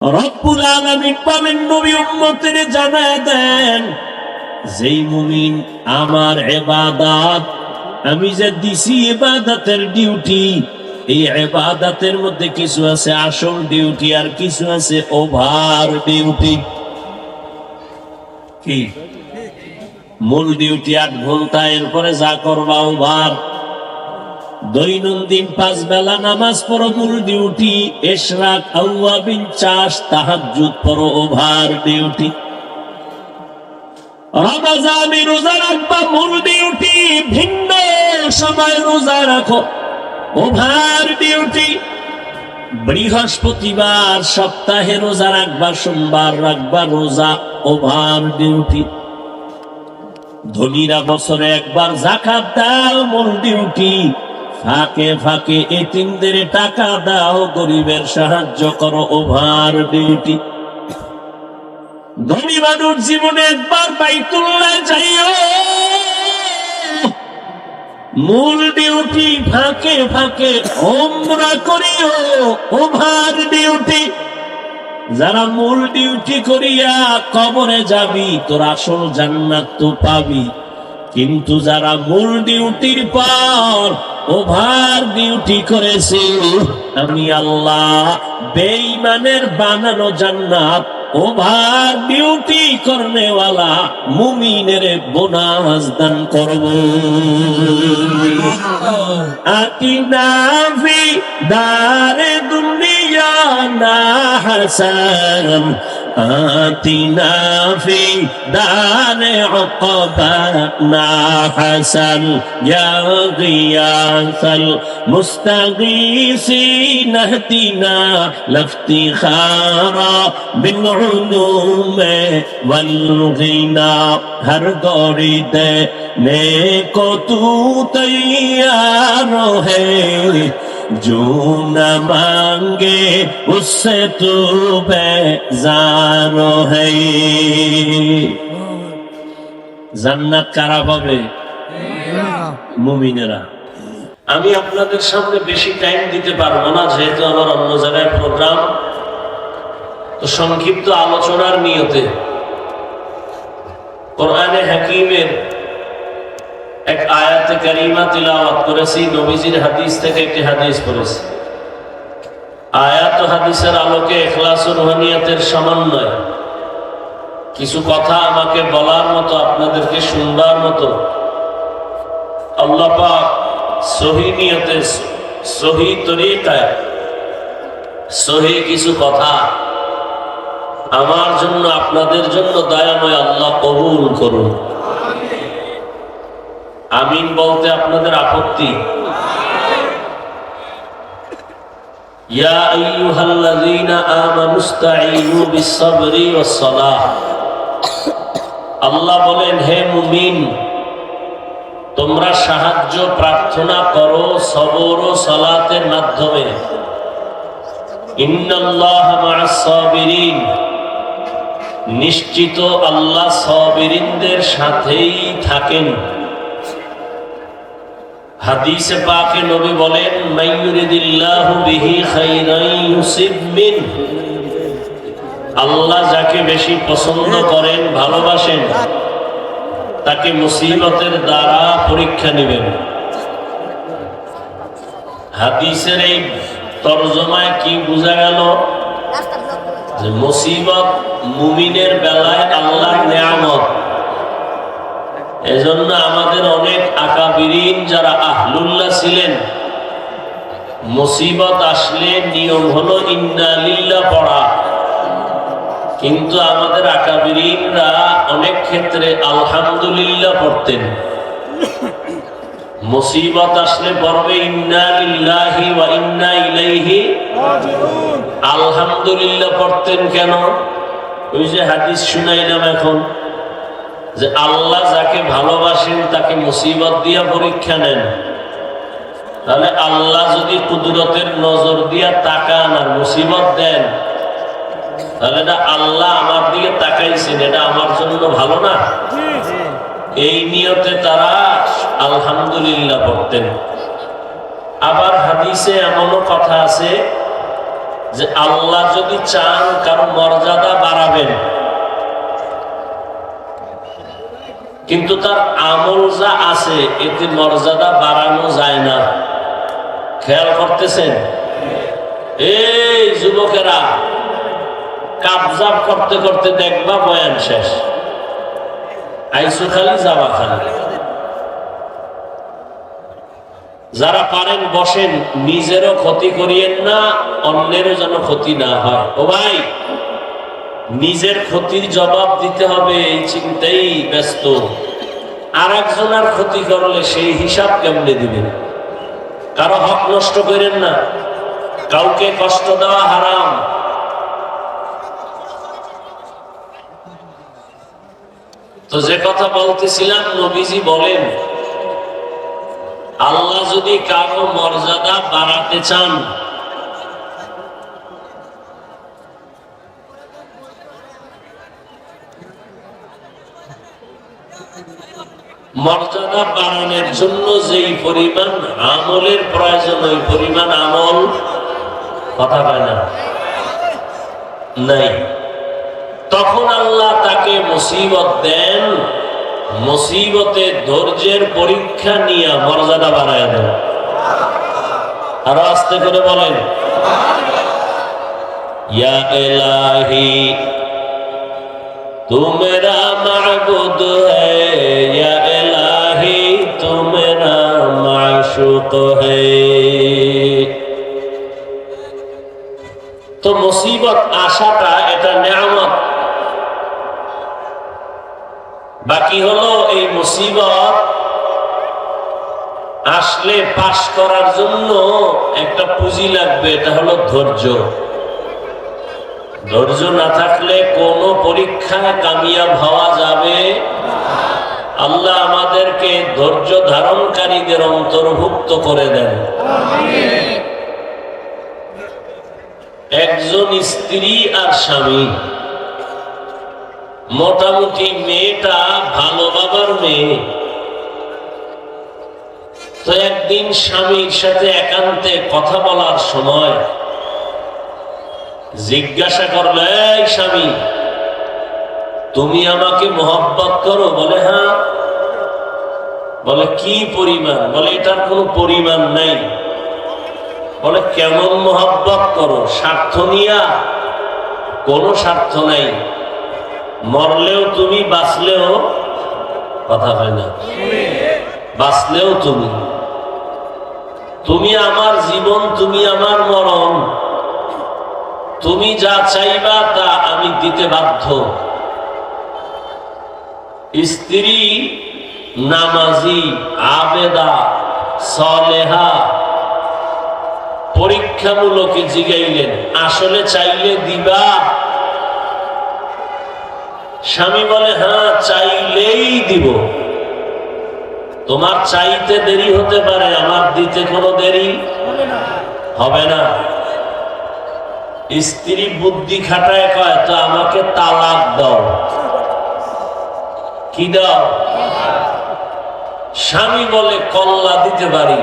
রব্বুল আলামিন বলেন, নবী উম্মতের জানায় দেন, যেই মুমিন আমার ইবাদত, আমি যে দিছি ইবাদতের ডিউটি, এই ইবাদতের মধ্যে কিছু আছে আসল ডিউটি আর কিছু আছে ওভার ডিউটি। কি মূল ডিউটি 8 ঘন্টা, এরপরে যা করবা ওভার। দৈনন্দিন 5 বেলা নামাজ পড়ো মূল ডিউটি, ইশরাক আওয়াবিন চাষ তাহাজ্জুদ পড়ো ওভার ডিউটি। রমজানে রোজা রাখবা মূল ডিউটি, ভিন্ন সময় রোজা রাখো ওভার ডিউটি। বৃহস্পতিবার সপ্তাহে রোজা রাখবা, সোমবার রাখবা রোজা ওভার ডিউটি। ধনীরা বছরে একবার যাকাত দাও মূল ডিউটি, ফাঁকে ফাঁকে এতিমদের টাকা দাও, গরিবের সাহায্য করো ওভার ডিউটি। ধনী মানুষ জীবনে একবার বাইতুল্লাহ যাইও মূল ডিউটি, ফাঁকে ফাঁকে ওমরা করিও ওভার ডিউটি। যারা মূল ডিউটি করিয়া কবরে যাবি, তোর আসল জান্নাত তো পাবি, কিন্তু যারা মূল ডিউটির পর ওভার ডিউটি করেছে, আমি আল্লাহ বেঈমানের বানানো জান্নাত ওভার ডিউটি করনেওয়ালা মুমিনের বোনাস দান করব। আতিনা ফি দারে দুনিয়া না হাসান, آتنا في دار عقبانا حسن يا غياث المستغيثين اهدنا لافتخارا بالعلوم والغنى ہر گوڑی دینے کو تو تیار ہے جو نہ مانگے اس سے تو بیزار ہے। জান্নাত কারা পাবে? মুমিনেরা। আমি আপনাদের সামনে বেশি টাইম দিতে পারবো না, যেহেতু আমার অন্য জায়গায় প্রোগ্রাম। তো সংক্ষিপ্ত আলোচনার নিয়তে কোরআনে হাকিমের এক আয়াতে কারিমা তিলাওয়াত করেছি, নবীজির হাদিস থেকে একটি হাদিস পড়েছি। আয়াত ও হাদিসের আলোকে ইখলাস ও রুহানিয়াতের সমন্বয় কিছু কথা আমাকে বলার মতো, আপনাদেরকে শুনবার মতো আল্লাহ পাক সহি নিয়তে, সহি তরিকায় সহি কিছু কথা আমার জন্য, আপনাদের জন্য দয়াময় আল্লাহ কবুল করুন। আমিন বলতে আপনাদের আপত্তি? ইয়া আইয়ুহাল্লাযীনা আমানুস্তাঈনু বিস-সাবরি ওয়াস-সালাহ। আল্লাহ বলেন, হে মুমিন, তোমরা সাহায্য প্রার্থনা করো সবর ও সালাতের মাধ্যমে। ইন্নাল্লাহা মা'আস-সাবিরিন, নিশ্চিত আল্লাহ সাবিরিনদের সাথেই থাকেন। হাদিসে পাকে নবী বলেন, মাইয়ুরিদিল্লাহু বিহি খাইরান ইউসিব মিন, আল্লাহ যাকে বেশি পছন্দ করেন, ভালোবাসেন, তাকে মুসিবতের দ্বারা পরীক্ষা নেবেন। হাদিসের এই তরজমায় কি বোঝা গেল? যে মুসিবত মুমিনের বেলায় আল্লাহর নেয়ামত। এজন্য আমাদের অনেক আকাবিরিন যারা আহলুল্লাহ ছিলেন, মুসিবত আসলে নিয়ম হলো ইন্না লিল্লাহ পড়া, কিন্তু আমাদের আকাবিরিনরা অনেক ক্ষেত্রে আলহামদুলিল্লাহ পড়তেন। মুসিবত আসলে পড়বে ইন্না লিল্লাহি ওয়া ইন্না ইলাইহি রাজিউন। আলহামদুলিল্লাহ পড়তেন কেন? ওই যে হাদিস শুনাইলাম এখন, যে আল্লাহ যাকে ভালোবাসেন তাকে মুসিবত দিয়া পরীক্ষা নেন। তাহলে আল্লাহ যদি কুদরতের নজর দিয়া তাকান আর মুসিবত দেন, তাহলে এটা আল্লাহ আমার দিকে তাকাইছেন, এটা আমার জন্য ভালো না? এই নিয়তে তারা আলহামদুলিল্লাহ পড়তেন। আবার হাদিসে এমনও কথা আছে যে আল্লাহ যদি চান কারো মর্যাদা বাড়াবেন, কিন্তু তার আমল যা আছে এতে মর্যাদা বাড়ানো যায় না। খেয়াল করতেছেন? এই যুবকেরা কাবজাব করতে করতে দেখবা বয়ান শেষ, আইসু খালি যাওয়া খালি। যারা পারেন বসেন, নিজেরও ক্ষতি করিয়েন না, অন্যেরও যেন ক্ষতি না হয়। ও ভাই, নিজের ক্ষতির জবাব দিতে হবে এই চিন্তাই ব্যস্ত। আর একজনের ক্ষতি করলে সেই হিসাব কেমনে দিবেন? কারো হক নষ্ট করেন না, কাউকে কষ্ট দেওয়া হারাম। তো যে কথা বলতেছিলাম, নবীজি বলেন আল্লাহ যদি কারো মর্যাদা বাড়াতে চান, মর্যাদা বাড়ানোর জন্য যেই পরিমাণ আমলের প্রয়োজন, ওই পরিমাণ আমল কথা পায় না, নাই। তখন আল্লাহ তাকে মুসিবত দেন, মুসিবতে ধৈর্যের পরীক্ষা নিয়ে মর্যাদা বাড়ায় দেন। আরো আস্তে করে বলেন, ইয়া ইলাহি তু মেরা মাবুদ হ্যায়, ইয়া ইলাহি তু মেরা মাশুক হ্যায়। তো মুসিবত আসাটা এটা নেয়ামত। বাকি হলো এই মুসিবত আসলে পাশ করার জন্য একটা পুঁজি লাগবে, এটা হলো ধৈর্য। ধৈর্য না থাকলে কোন পরীক্ষায় কামিয়াব হওয়া যাবে। আল্লাহ আমাদেরকে ধৈর্য ধারণকারীদের অন্তর্ভুক্ত করে দেন। একজন স্ত্রী আর স্বামী, মোটামুটি মেয়েটা ভালো বাবার মেয়ে। তো একদিন স্বামীর সাথে একান্তে কথা বলার সময় জিজ্ঞাসা করলো, এই স্বামী, তুমি আমাকে মহব্বত করো? বলে হ্যাঁ। বলে কি পরিমাণ? বলে এটার কোনো পরিমাণ নাই। বলে কেমন মহব্বত করো? স্বার্থ নিয়া? কোনো স্বার্থ নাই, মরলেও তুমি, বাঁচলেও কথা হয় না, বাঁচলেও তুমি, তুমি আমার জীবন, তুমি আমার মরণ, তুমি যা চাইবা তা আমি দিতে বাধ্য। স্ত্রী নামাজি, আবেদা, সলেহা, পরীক্ষামূলকে জিগাইলেন, আসলে চাইলে দিবা? স্বামী বলে হ্যাঁ, চাইলেই দিব। তোমার চাইতে দেরি হতে পারে, আমার দিতে কোনো দেরি হবে না। স্ত্রী বুদ্ধি খাটায় কয়, তো আমাকে তালাক দাও। কি দাও? স্বামী বলে কল্লা দিতে পারি,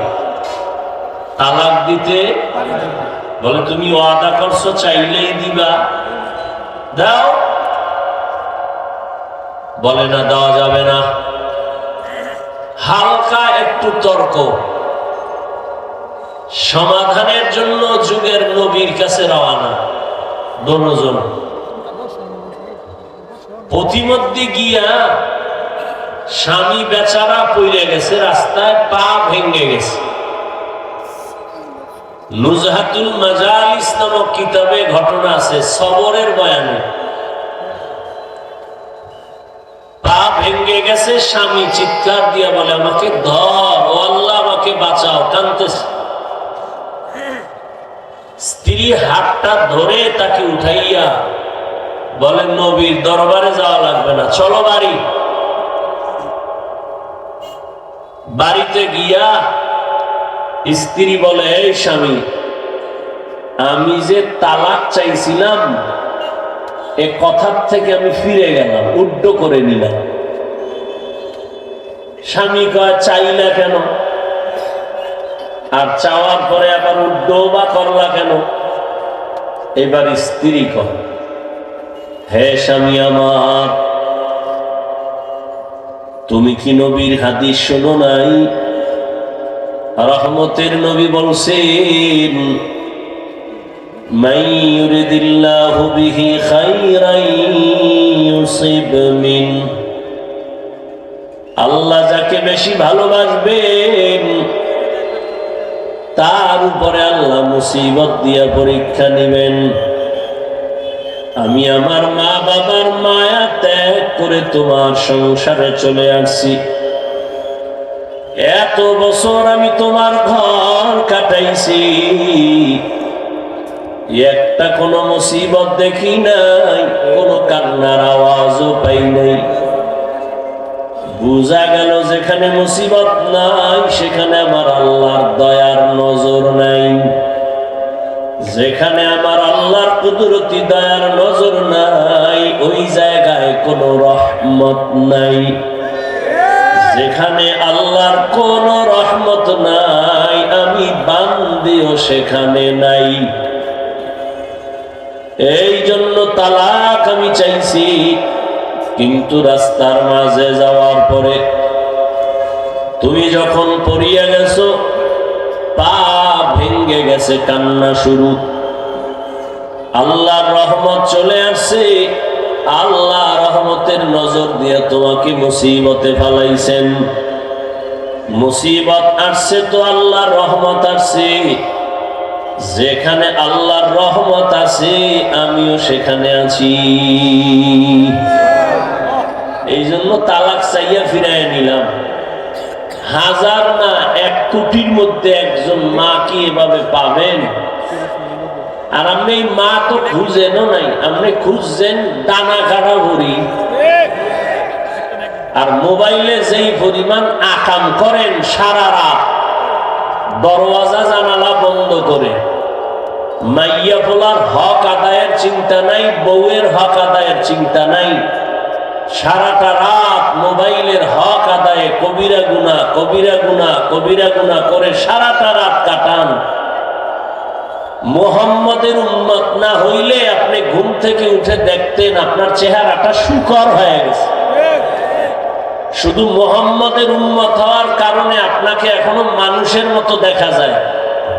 তালাক দিতে। বলে তুমি ওয়াদা করছো চাইলেই দিবা, দাও। বলে না, দেওয়া যাবে না। হালকা একটু তর্ক, সমাধানের জন্য যুগের নবীর কাছে রওনা দুজন। প্রতিমধ্যে গিয়া স্বামী বেচারা পড়ে গেছে রাস্তায়, পা ভেঙে গেছে। নুজহাতুল মাজালিস নামক কিতাবে ঘটনা আছে, সবরের বয়ানে। পা ভেঙে গেছে, স্বামী চিৎকার দিয়া বলে আমাকে ধর, ও আল্লাহ আমাকে বাঁচাও, টানতেছে। স্ত্রী হাতটা ধরে তাকে উঠাইয়া বলে নবীর দরবারে যাওয়া লাগবে না, চলো বাড়ি। বাড়িতে গিয়া স্ত্রী বলে, এই স্বামী, আমি যে তালাক চাইছিলাম এ কথার থেকে আমি ফিরে গেলাম, উড্ড করে নিলাম। স্বামী কয়, চাইলা কেন? আর চাওয়ার পরে আবার উড্ড বা করলা কেন? এবার স্ত্রী কয়, হে স্বামী আমার, তুমি কি নবীর হাদিস শোনো নাই? রহমতের নবী বলছেন, মান ইউরিদিল্লাহু বিহি খাইরান ইউসিব মিন, আল্লাহ যাকে বেশি ভালোবাসবেন তার উপরে আল্লাহ মুসিবত দিয়া পরীক্ষা নেবেন। আমি আমার মা বাবার মায়া ত্যাগ করে তোমার সংসারে চলে আসছি, এত বছর আমি তোমার ঘর কাটাইছি, একটা কোনো মুসিবত দেখি নাই, কোনো কান্নার আওয়াজও পাই নাই। বুঝা গেল যেখানে মুসিবত নাই সেখানে আমার আল্লাহর দয়ার নজর নাই, যেখানে আমার আল্লাহর কুদরতি দয়ার নজর নাই ওই জায়গায় কোনো রহমত নাই, যেখানে আল্লাহর কোনো রহমত নাই আমি বান্দিও সেখানে নাই। এই জন্য তালাক আমি চাইছি, কিন্তু রাস্তার মাঝে যাওয়ার পরে তুমি যখন পড়িয়া গেছো, পা ভেঙ্গে গেছে, কান্না শুরু, আল্লাহর রহমত চলে আসছে, আল্লাহ রহমতের নজর দিয়ে তোমাকে মুসিবতে ফেলাইছেন। মুসিবত আসছে তো আল্লাহর রহমত আসছে, যেখানে আল্লাহর রহমত আছে আমিও সেখানে আছি। এই জন্য তালাক চাইয়া ফিরাইয়া নিলাম। হাজার না 1 কোটির মধ্যে একজন মা কি এভাবে পাবেন? আর আপনি মা তো খুঁজেনও নাই, আপনি খুঁজছেন দানা কাটা ভরি। আর মোবাইলে যেই পরিমাণ আকাম করেন সারা রাত, দরওয়াজা জানালা বন্ধ করে, মাইয়া পোলার হক আদায়ের চিন্তা নাই, বউয়ের হক আদায়ের চিন্তা নাই, সারাটা রাত মোবাইলের হক আদায়ে কবিরা গুনাহ কবিরা গুনাহ কবিরা গুনাহ করে সারাটা রাত কাটান। মুহাম্মদের উম্মত না হইলে আপনি ঘুম থেকে উঠে দেখতেন আপনার চেহারাটা শুকর হয়ে গেছে। শুধু মুহাম্মদের উম্মত হওয়ার কারণে আপনাকে এখনো মানুষের মতো দেখা যায়,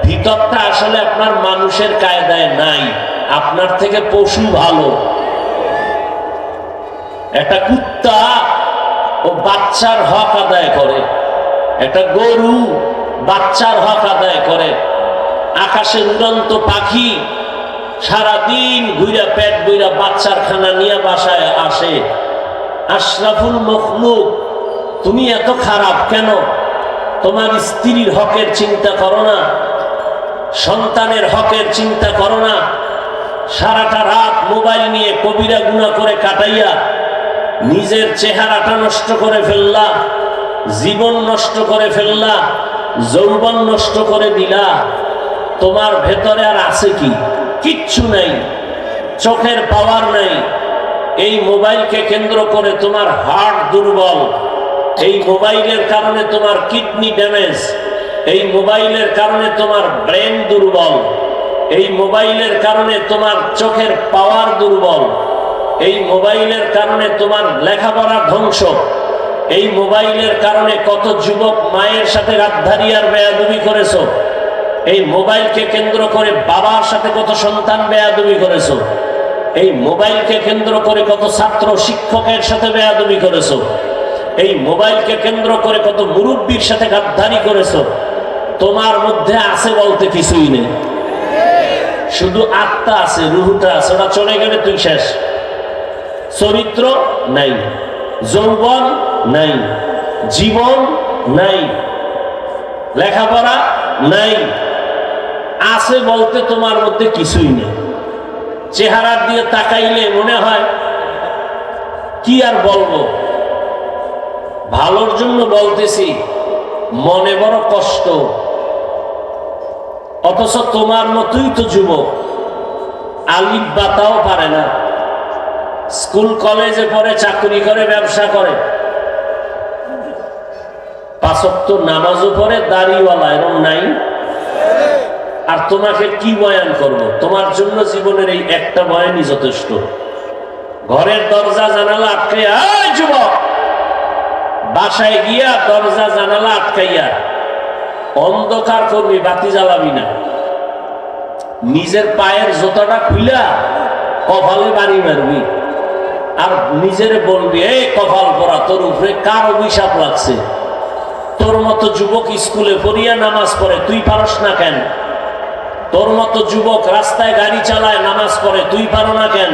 ভিতরটা আসলে আপনার মানুষের কায়দায় নাই, আপনার থেকে পশু ভালো। একটা কুত্তা ও বাচ্চার হক আদায় করে, একটা গরু বাচ্চার হক আদায় করে, আকাশের উড়ন্ত পাখি সারাদিন ঘুরা পেট বইরা বাচ্চার খানা নিয়ে বাসায় আসে। আশরাফুল মখলুক, তুমি এত খারাপ কেন? তোমার স্ত্রীর হকের চিন্তা করো না, সন্তানের হকের চিন্তা করো না, সারাটা রাত মোবাইল নিয়ে কবিরা গুনাহ করে কাটাইয়া নিজের চেহারাটা নষ্ট করে ফেললা, জীবন নষ্ট করে ফেললা, যৌবন নষ্ট করে দিলা। তোমার ভেতরে আর আছে কি? কিচ্ছু নাই, চোখের পাওয়ার নাই। এই মোবাইলকে কেন্দ্র করে তোমার হার্ট দুর্বল, এই মোবাইলের কারণে তোমার কিডনি ড্যামেজ, এই মোবাইলের কারণে তোমার ব্রেন দুর্বল, এই মোবাইলের কারণে তোমার চোখের পাওয়ার দুর্বল, এই মোবাইলের কারণে তোমার লেখাপড়া ধ্বংস, এই মোবাইলের কারণে কত যুবক মায়ের সাথে রাতধারী আর বেয়াদবি করেছো, এই মোবাইলকে কেন্দ্র করে বাবার সাথে কত সন্তান বেয়াদবি করেছো, এই মোবাইলকে কেন্দ্র করে কত ছাত্র শিক্ষকের সাথে বেয়াদবি করেছো, এই মোবাইলকে কেন্দ্র করে কত মুরব্বীর সাথে গাদ্দারি করেছো। তোমার মধ্যে আছে বলতে কিছুই নেই, শুধু আত্মা আছে, রুহটা আছে, ওটা চলে গেলে তুই শেষ। চরিত্র নাই, যৌবন নাই, জীবন নাই, লেখাপড়া নাই, আছে বলতে তোমার মধ্যে কিছুই নেই। চেহারা দিয়ে তাকাইলে মনে হয় কি আর বলবো, ভালোর জন্য বলতেছি, মনে বড় কষ্ট। অথচ তোমার মতোই তো যুবক, আলিফ বাতাও পারে না, স্কুল কলেজে পড়ে, চাকরি করে, ব্যবসা করে, 5 ওয়াক্ত নামাজও পড়ে, দাড়িওয়ালা, এরকম নাই? আর তোমাকে কি বয়ান করব? তোমার জন্য জীবনের এই একটা বয়ানই যথেষ্ট। ঘরের দরজা জানালা আটকাইয়া, এই যুবক, বাসায় গিয়া দরজা জানালা আটকাইয়া অন্ধকার করবি, বাতি জ্বালাবি না। নিজের পায়ের জোতাটা খুইলা কপালে বাড়ি মারবি আর নিজের বলবি, এই কপাল পরা, তোর উপরে কার অভিশাপ লাগছে? তোর মতো যুবক স্কুলে পড়িয়া নামাজ পড়ে, তুই পারস না কেন? তোর মতো যুবক রাস্তায় গাড়ি চালায়, নামাজ পড়ে, তুই পারো না কেন?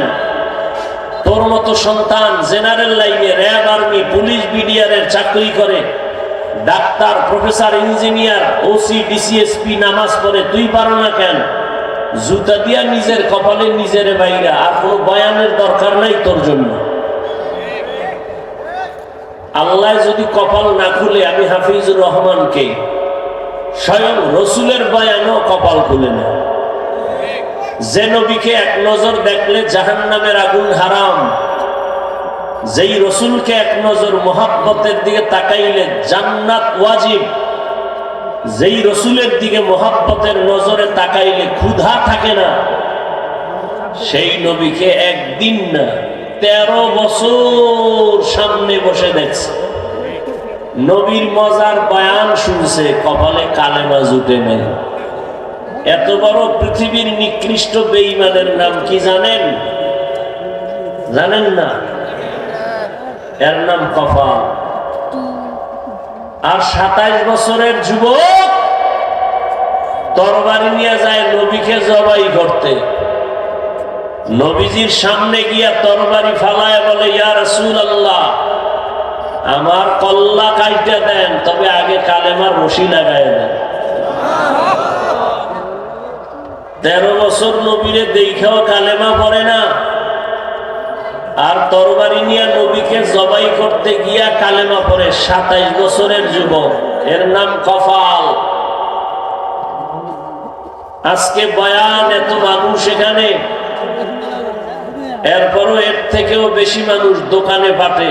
তোর মতো সন্তান জেনারেল লাইনে, র্যাব, আর্মি, পুলিশ, বিডিআরের চাকরি করে, doctor, professor, engineer, OC, DC SP নামাজ পড়ে, তুই পারো না কেন? জুতা দিয়া নিজের কপালে নিজের বাইরা, আর কোনো বয়ানের দরকার নাই তোর জন্য। আল্লাহ যদি কপাল না খুলে, আমি হাফিজুর রহমানকে স্বয়ং রসুলের বয়ানও কপাল খুলে না। যে নবীকে এক নজর দেখলে জাহান্নামের আগুন হারাম, যেই রসুলকে এক নজর মোহাব্বতের দিকে তাকাইলে জান্নাত ওয়াজিব, যেই রসুলের দিকে মোহাব্বতের নজরে তাকাইলে ক্ষুধা থাকে না, সেই নবীকে একদিন না 13 বছর সামনে বসে দেখছে, নবীর মজার বয়ান শুনছে, কপালে কালেমা জুটে নেই। এত বড় পৃথিবীর নিকৃষ্ট বেঈমানের নাম কি জানেন? জানেন না? এর নাম কপাল। আর 27 বছরের যুবক তরবারি নিয়ে যায় নবীকে জবাই করতে। নবীজির সামনে গিয়া তরবারি ফালায় বলে, ইয়া রাসূলুল্লাহ, আমার কল্লা কাইটা দেন, তবে আগে কালেমার রশি লাগায় দেন। 13 বছর নবীরে দেখাও কালেমা পড়ে না, আর তরবারি নিয়ে নবীকে জবাই করতে গিয়া কালেমা পড়ে 27 বছরের যুবক। এর নাম কপাল। আজকে বয়ান, এত মানুষ এখানে, এরপরও এর থেকেও বেশি মানুষ দোকানে পাঠে,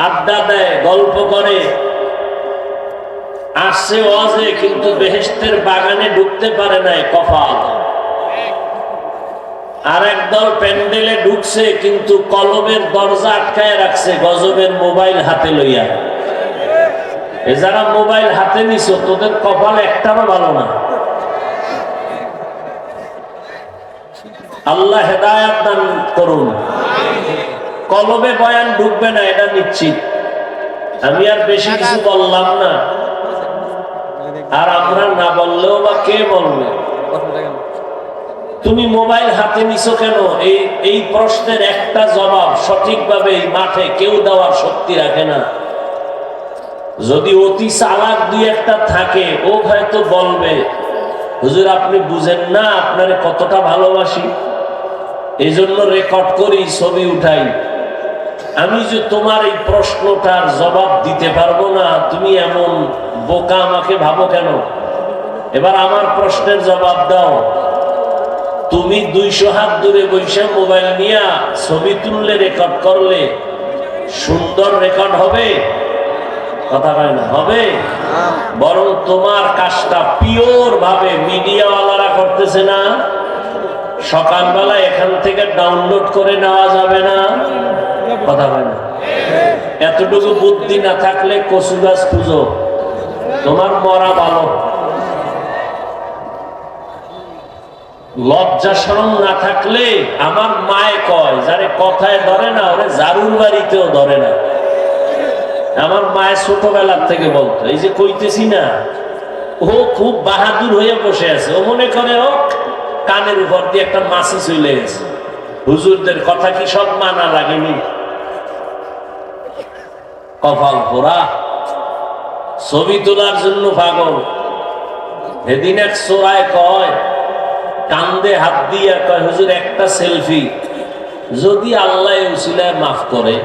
আড্ডা দেয়, গল্প করে, আসছে ওয়াজে, কিন্তু বেহেশতের বাগানে ঢুকতে পারে নাই, কপাল। আর একদল প্যান্ডেলে ঢুকছে, কিন্তু কলবের দরজা আটকায় রাখছে, গজবের মোবাইল হাতে লইয়া। এ যারা মোবাইল হাতে নিছো, তোদের কপাল একটারও ভালো না। আল্লাহ হেদায়াত দান করুন। কলবে বয়ান ঢুকবে না, এটা নিশ্চিত। আমি আর বেশি কিছু বললাম না, আর আমরা না বললেও বা কে বলবে? তুমি মোবাইল হাতে নিছো কেন? এই প্রশ্নের একটা জবাব সঠিকভাবে এই মাঠে কেউ দেওয়ার শক্তি রাখে না। যদি অতি চালাক দুই একটা থাকে, ও হয়তো বলবে, হুজুর আপনি বুঝেন না, আপনারে কতটা ভালোবাসি, এই জন্য রেকর্ড করি, ছবি উঠাই। আমি যে তোমার এই প্রশ্নটার জবাব দিতে পারবো না, তুমি এমন বোকা আমাকে ভাবো কেন? এবার আমার প্রশ্নের জবাব দাও। তুমি 200 হাত দূরে বসে মোবাইল নিয়ে ছবি তুললে, রেকর্ড করলে, সুন্দর রেকর্ড হবে? কথা হয় না, হবে? বরং তোমার কাজটা পিওর ভাবে মিডিয়াওয়ালারা করতেছে না? সকালবেলা এখান থেকে ডাউনলোড করে নেওয়া যাবে না? কথা হয় না? এতটুকু বুদ্ধি না থাকলে কচু গাছ খুঁজো, তোমার মরা ভালো। লজ্জা শরম না থাকলে, আমার মায়ে কয়, যারে কথায় ধরে না, ওরে জারুর বাড়িতেও ধরে না। আমার মায়ের ছোটবেলার থেকে বলতো, এই যে কইতেছি না, ও খুব বাহাদুর হয়ে বসে আছে, ও মনে করে ও কানের উপর দিয়ে একটা মাছি চলে গেছে। হুজুরদের কথা কি সব মানা লাগেনি? কপাল পোড়া, ছবি তোলার জন্য পাগল। এদিন এক চোরায় কয়, কান্দে হাত দিয়া কয়, হুজুর একটা সেলফি, যদি আল্লাহ উসিলায় মাফ করে।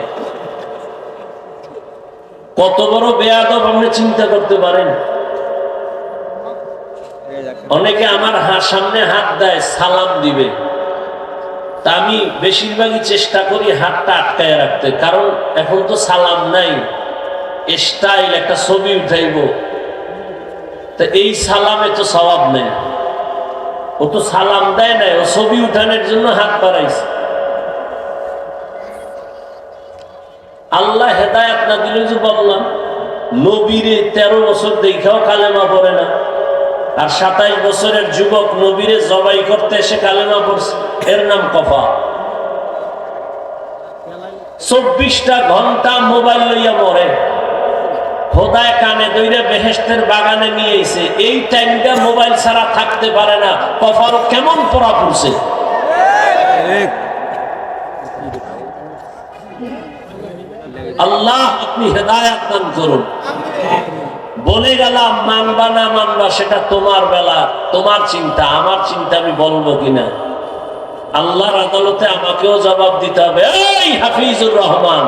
কত বড় বেয়াদব আপনি চিন্তা করতে পারেন? অনেকে আমার সামনে হাত দেয়, সালাম দিবে, তা আমি বেশিরভাগই চেষ্টা করি হাতটা আটকায় রাখতে, কারণ এখন তো সালাম নাই, স্টাইল একটা ছবি উঠাইব, তো এই সালামে তো সওয়াব নেই, ও তো সালাম দেয় নাই, ও ছবি উঠানোর জন্য হাত বাড়াইছে। আল্লাহ হেদায়েত না দিলে, যে বললাম নবীরে 13 বছর দেখাও কালেমা পড়ে না, আর 27 বছরের যুবক নবীরে জবাই করতে এসে কালেমা পড়ছে, এর নাম কফা। 24টা ঘন্টা মোবাইল লইয়া মরে, খোদায় কানে দইরে বেহেশতের বাগানে নিয়ে এসে এই টাইমটা মোবাইল ছাড়া থাকতে পারে না, কফার কেমন পড়া পড়ছে। আল্লাহ আপনি হেদায়েত দান করুন। বলে গেলাম, মানবা না মানবা সেটা তোমার বেলা, তোমার চিন্তা, আমার চিন্তা আমি বলবো কিনা। আল্লাহর আদালতে আমাকেও জবাব দিতে হবে। এই হাফিজুর রহমান,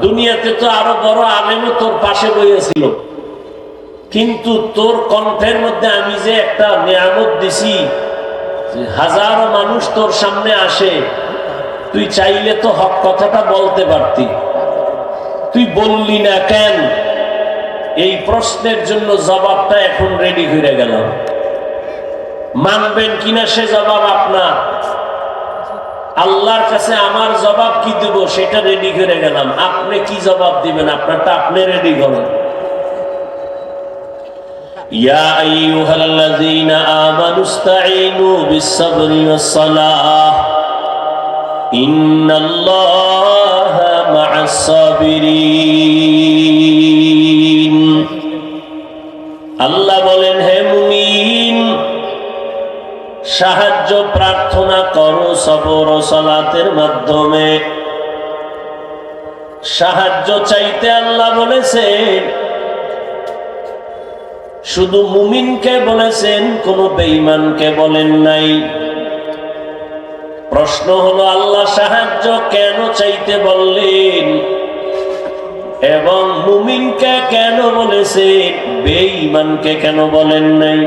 দুনিয়াতে তো আরো বড় আলেমও তোর পাশে বইয়েছিল, কিন্তু তোর কণ্ঠের মধ্যে আমি যে একটা নিয়ামত দিছি, হাজারো মানুষ তোর সামনে আসে, তুই চাইলে তো হক কথাটা বলতে পারতি, তুই বললি না কেন? এই প্রশ্নের জন্য জবাবটা এখন রেডি করে গেলাম। মানবেন কিনা সে জবাব আপনার। আল্লাহর কাছে আমার জবাব কি দেব সেটা রেডি করে গেলাম। আপনি কি জবাব দিবেন আপনারটা আপনি রেডি করেন। ইয়া আইয়ুহাল্লাযীনা আমানুস্তাঈনু বিস-সাবরি ওয়াস-সালাহ ইন্নাল্লাহা মা'আস-সাবিরিন। আল্লাহ বলেন, হে মুমিন, সাহায্য প্রার্থনা করো সবর ও সালাতের মাধ্যমে। সাহায্য চাইতে আল্লাহ বলেছেন, শুধু মুমিনকে বলেছেন, কোন বেঈমানকে বলেন নাই। প্রশ্ন হলো, আল্লাহ সাহায্য কেন চাইতে বললেন এবং মুমিনকে কেন বলেছেন, বেঈমানকে কেন বলেন নাই?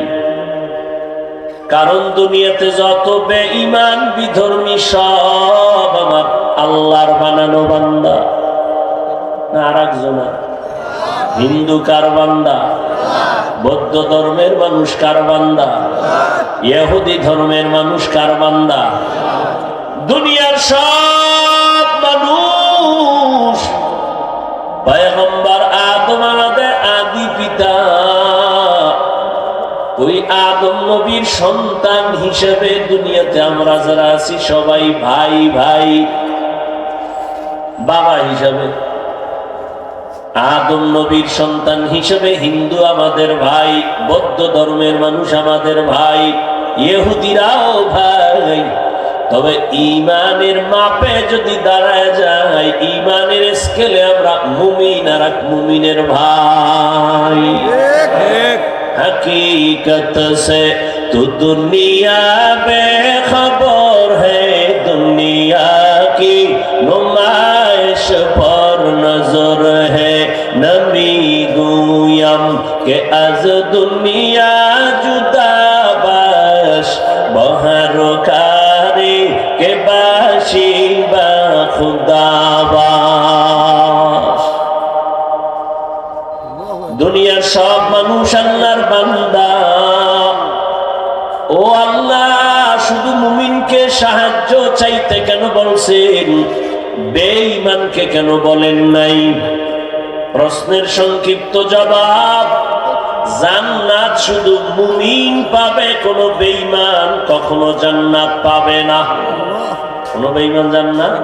কারণ দুনিয়াতে যত বেঈমান বিধর্মী সব আমার আল্লাহর বানানো বান্দা। না আর একজন? হিন্দু কার বান্দা? বৌদ্ধ ধর্মের মানুষ কার বান্দা? ইহুদি ধর্মের মানুষ কার বান্দা? দুনিয়ার সব মানুষ। পয়গম্বর আদম আমাদের আদি পিতা, ওই আদম নবীর সন্তান হিসেবে দুনিয়াতে আমরা যারা আছি সবাই ভাই ভাই। বাবা হিসাবে আদম নবীর সন্তান হিসেবে হিন্দু আমাদের ভাই, বৌদ্ধ ধর্মের মানুষ আমাদের ভাই, ইহুদিরাও ভাই। তবে ঈমানের মাপে যদি দাঁড়ায় যায়, ঈমানের স্কেলে আমরা মুমিন আর এক মুমিনের ভাই। हकीकत से तो दुनिया बेखबर है, दुनिया की नुमाइश पर नजर है। नबी गुयम के अज दुनिया जुदा बाश, बहरकारी के बाशी बा खुदा बाश। দুনিয়ার সব মানুষ আল্লাহর বান্দা। ও আল্লাহ, শুধু মুমিনকে সাহায্য চাইতে কেন বলছেন, বেঈমানকে কেন বলেন নাই? প্রশ্নের সংক্ষিপ্ত জবাব, জান্নাত শুধু মুমিন পাবে, কোন বেঈমান কখনো জান্নাত পাবে না। কোন বেঈমান জান্নাত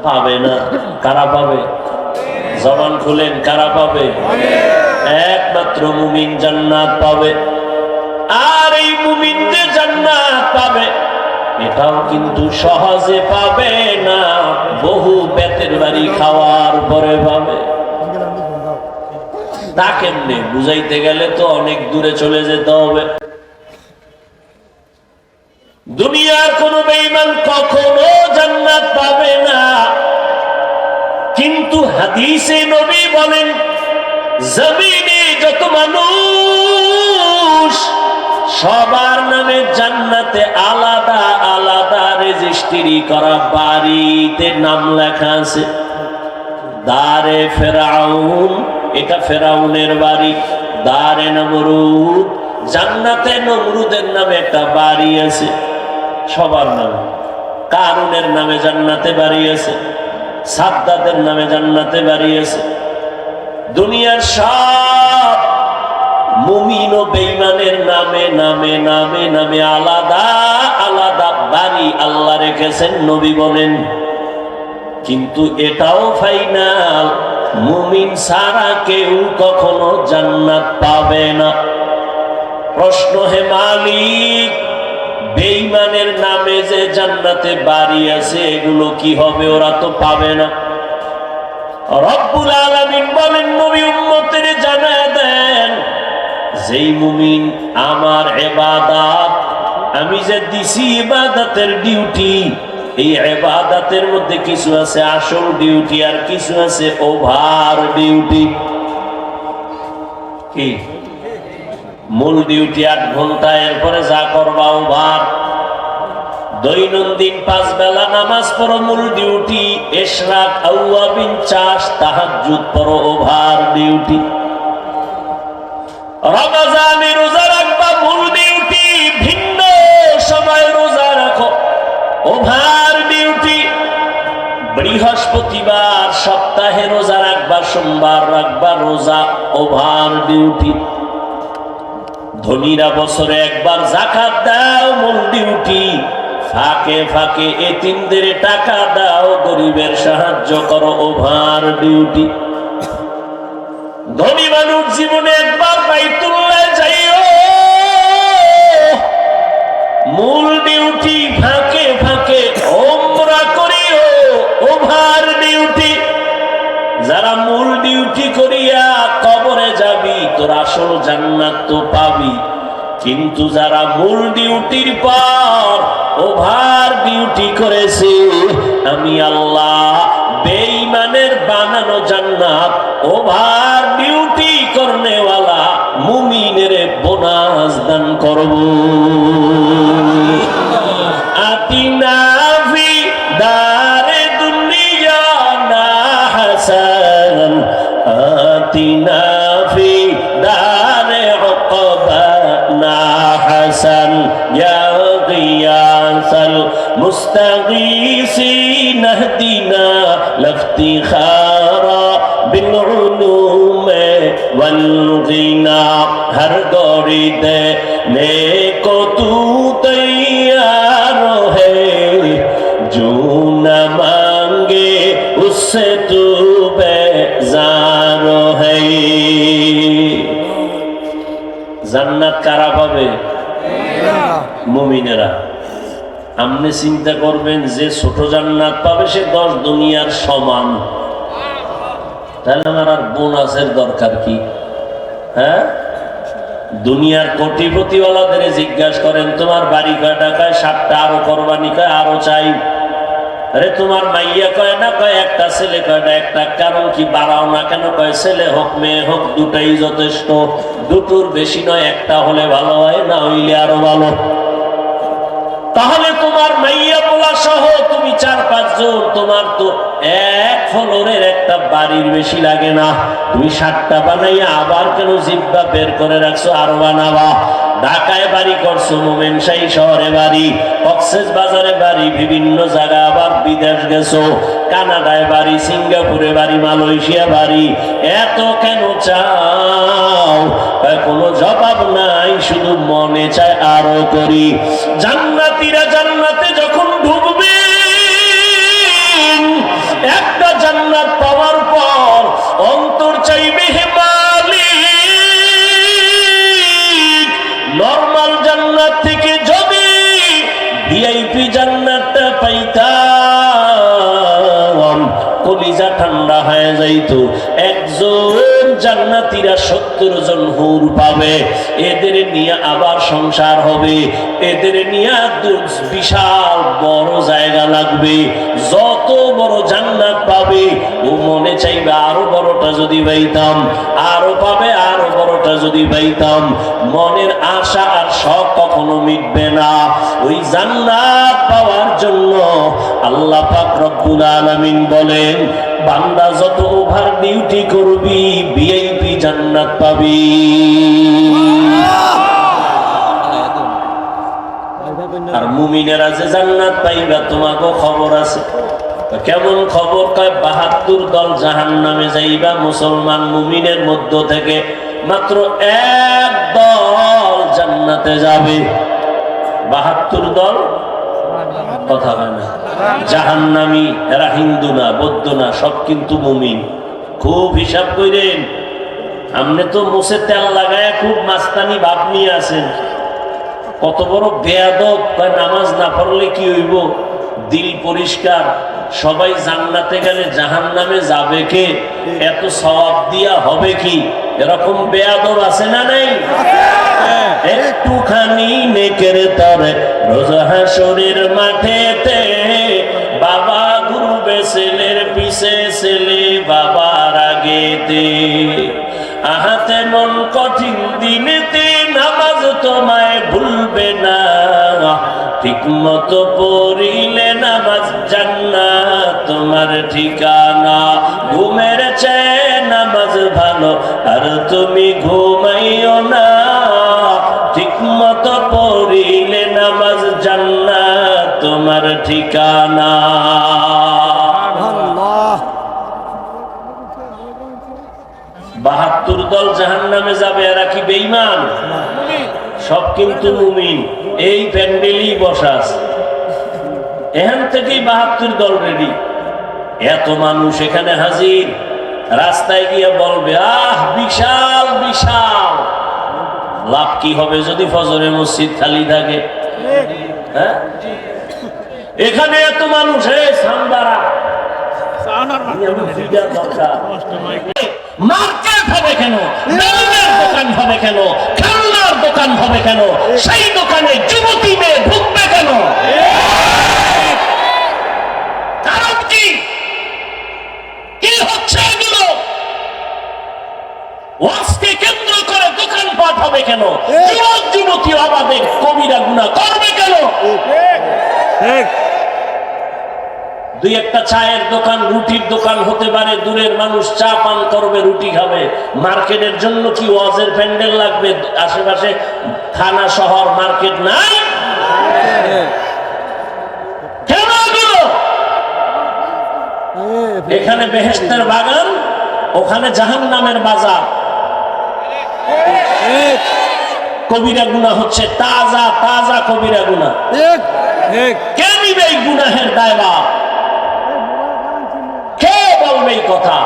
পাবে না। কারা পাবে? জবান খুলেন, কারা পাবে? একমাত্র মুমিন জান্নাত পাবে। আর এই মুমিন যে জান্নাত পাবে, এটাও কিন্তু সহজে পাবে না, বহু পেটের বাড়ি খাওয়ার পরে পাবে। তা কেমনে বুঝাইতে গেলে তো অনেক দূরে চলে যেতে হবে। দুনিয়ার কোন বেঈমান কখনো জান্নাত পাবে না, কিন্তু হাদিসে নবী বলেন, জমিনে যত মানুষ সবার নামে জান্নাতে আলাদা আলাদা রেজিস্ট্রি করা বাড়িতে নাম লেখা আছে। দারে ফেরাউন, এটা ফেরাউনের বাড়ি। দারে নমরুদ। জান্নাতে নমরুদের নামে একটা বাড়ি আছে, সবার নামে। কারুনের নামে জান্নাতে বাড়ি আছে, সাদ্দাদের নামে জান্নাতে বাড়ি আছে। দুনিয়ার সব মুমিন ও বেঈমানের নামে নামে নামে নামে আলাদা আলাদা বাড়ি আল্লাহ রেখেছেন, নবী বলেন। কিন্তু এটাও ফাইনাল, মুমিন ছাড়া কেউ কখনো জান্নাত পাবে না। প্রশ্ন, হে মালিক, বেঈমানের নামে যে জান্নাতে বাড়ি আছে এগুলো কি হবে? ওরা তো পাবে না। রব্বুল আলামিন বলেন, নবী উম্মতের জানায় দেন, যেই মুমিন আমার ইবাদত, আমি যে দিছি ইবাদতের ডিউটি, এই ইবাদতের মধ্যে কিছু আছে আসল ডিউটি আর কিছু আছে ওভার ডিউটি। কি মূল ডিউটি 8 ঘন্টা, এরপরে যা করবা ওভার। দৈনন্দিন 5 বেলা নামাজ পড়ো, মূল ডিউটি। ইশরাক, আওয়াবিন, চাষ, তাহাজ্জুদ পড়ো, ওভার ডিউটি। রমজানে রোজা রাখবা, মূল ডিউটি। ভিন্ন সময় রোজা রাখো, ওভার ডিউটি। বৃহস্পতিবার সপ্তাহে রোজা রাখবা, সোমবার রাখবা রোজা, ওভার ডিউটি। ধনীরা বছরে একবার যাকাত দাও, মূল ডিউটি। ফাঁকে ফাঁকে এতিমদের টাকা দাও, গরিবের সাহায্য করো, ওভার ডিউটি। ধনী মানুষ জীবনে একবার বাইতুল্লাহ যাইও, মূল ডিউটি। ফাঁকে ফাঁকে ওমরা করিও, ওভার ডিউটি। যারা মূল ডিউটি করিয়া কবরে যাবি, তোর আসল জান্নাত তো পাবি। কিন্তু যারা মূল ডিউটির পর ওভার ডিউটি করেছে, আমি আল্লাহ বেঈমানের বানানো জান্নাত ওভার ডিউটি করনেওয়ালা মুমিনের বোনাস দান করব। আতিনা ফি দারে দুনিয়া না হাসান, আতিনা ফি দারে উকবা না হাসান, ইয়া গিয়াসাল মুস্তাগীসিন ইহদিনা লাফতিখারা বিল উলুম ওয়াল গিনা। हर गौरी देने को तू तैयार है, जो न मांगे उससे तू बेजार है। জান্নাত কারা পাবে? মুমিনেরা। আপনি চিন্তা করবেন, যে ছোট জান্নাত পাবে সে 10 দুনিয়ার সমান। তাহলে আমার আর বোনাসের দরকার কি? হ্যাঁ, দুনিয়ার কোটিপতিওয়ালাদের জিজ্ঞাসা করেন, তোমার বাড়ি কয় টাকায়? 7টা। আরো কোরবানি কয়? আরো চাই। আরে তোমার মাইয়া কয় না? কয় একটা। ছেলে কয় না? একটা। কারণ কি বাড়াও না কেন? কয় ছেলে হোক মেয়ে হোক দুটাই যথেষ্ট, দুটোর বেশি নয়, একটা হলে ভালো হয়, না হইলে আরো ভালো। তাহলে তোমার মাইয়া পোলা সহ তুমি 4-5 জন, তোমার তো এক ফ্লোরের একটা বাড়ির বেশি লাগে না। তুমি 7টা বানাইয়া আবার কেন জিব্বা বের করে রাখছো? আরো বানাবা। ঢাকায় বাড়ি করছো, মোমেনশাহী শহরে বাড়ি, কক্সেস বাজারে বাড়ি, বিভিন্ন জায়গা, আবার বিদেশ গেছো, কানাডায় বাড়ি, সিঙ্গাপুরে বাড়ি, মালয়েশিয়া বাড়ি। এত কেন চাও? কোনো জবাব নাই, শুধু মনে চায় আরো করি। জান্নাতীরা জান্নাতে যখন ঢুকবে, একটা জান্নাত পাওয়ার পর অন্তর চাইবে, হে মালিক, নরমাল জান্নাত থেকে যদি ভিআইপি জান্নাতটা পাইতাম, কলিজা ঠান্ডা হয়ে যাইতো। একজন জান্নাতীরা 70 জন হুর পাবে, এদের নিয়ে আবার সংসার হবে, এদের নিয়ে বিশাল বড় জায়গা লাগবে। যত বড় জান্নাত পাবে ও মনে চাইবে আরো বড়টা যদি পাইতাম, আরো পাবে আরো বড়টা যদি পাইতাম। মনের আশা আর শখ কখনো মিটবে না। ওই জান্নাত পাওয়ার জন্য আল্লাহ পাক রব্বুল আলামিন বলেন, বান্দা যত ওভার ডিউটি করবি ভিআইপি জান্নাত পাবি। আর মুমিনেরা যে জান্নাত পাইবা তোমাকে খবর আছে। কেমন খবর? কয় ৭২ দল জাহান্নামে যাইবা, মুসলমান মুমিনের মধ্য থেকে মাত্র এক দল জান্নাতে যাবে। ৭২ দল কথা হয় না, জাহান্নামী। এরা হিন্দু না, বৌদ্ধ না, সব কিন্তু মুমিন। খুব হিসাব করেন। আপনি তো মুছে তেল লাগায় খুব মাস্তানি ভাব নিয়ে আছেন। কত বড় বেয়াদব! নামাজ না পড়লে কি হইব? দিল পরিষ্কার। সবাই জান্নাতে গেলে জাহান্নামে যাবে কে? এত সওয়াব দিয়া হবে কি? এরকম বেয়াদব আছে না নাই? একটুখানি নেকের তরে রোজ হাসরের মাঠেতে বাবা ঘুরবে ছেলের পিছে, ছেলে বাবার আগেতে। আহাতে মন কঠিন দিনেতে নামাজ তোমায় ভুলবে না, ঠিক মতো পড়িলে নামাজ জান্নাত তোমার ঠিকানা। ঘুমের চেয়ে নামাজ ভালো আর তুমি ঘুমাইও না, ঠিক মতো পড়িলে নামাজ জান্নাত তোমার ঠিকানা। ৭২ দল জাহান্নামে যাবে। এরা কি বেঈমান? সব কিন্তু মুমিন। এই প্যান্ডেলই বসা আছে, এখান থেকেই ৭২ দল রেডি। এত মানুষ এখানে হাজির। রাস্তায় গিয়ে বলবে আহ বিশাল বিশাল। লাভ কি হবে যদি ফজরে মসজিদ খালি থাকে? হ্যাঁ, এখানে এত মানুষ। মার্কেট হবে কেন? দোকান হবে কেন? খেলনার দোকান হবে কেন? সেই দোকানে যুবতী মেয়ে ঢুকবে কেন? কারণ কি? কি হচ্ছে এগুলো? ওয়াজকে কেন্দ্র করে দোকানপাট হবে কেন? যুবক যুবতী অবাধে কবিরা গুনাহ করবে কেন? দুই একটা চায়ের দোকান, রুটির দোকান হতে পারে। দূরের মানুষ চা পান করবে, রুটি খাবে। মার্কেটের জন্য কি ওয়াজের প্যান্ডেল লাগবে? আশেপাশে থানা শহর মার্কেট নাই? কেন এগুলো? এখানে বেহেশতের বাগান, ওখানে জাহান্নামের বাজার। কবিরা গুনাহ হচ্ছে তাজা তাজা কবিরা গুনাহ। কে নিবে এই গুনাহের দায়ভার? কে বলবে এই কথা?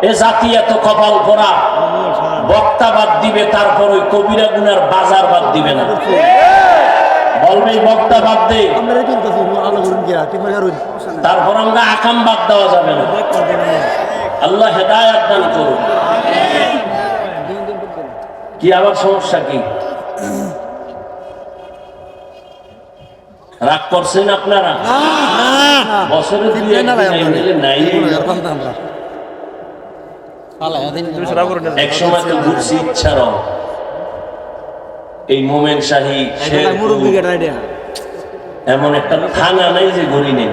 এ জাতি এত কপাল পোড়া। বক্তা বাদ দিবে, তারপর ওই কবিরা গুনার বাজার বাদ দিবে না। বলবে বক্তা বাদ দে, তারপর আমরা আকাম বাদ দেওয়া যাবে না। আল্লাহ হেদায়েত দান করুন। কি আবার সমস্যা কি? রাগ করছেন আপনারা? বছরে এক সময় তো ঘুরছি ইচ্ছার এই মোমেন শাহী এমন একটা থানা নাই যে ঘুরি নেই।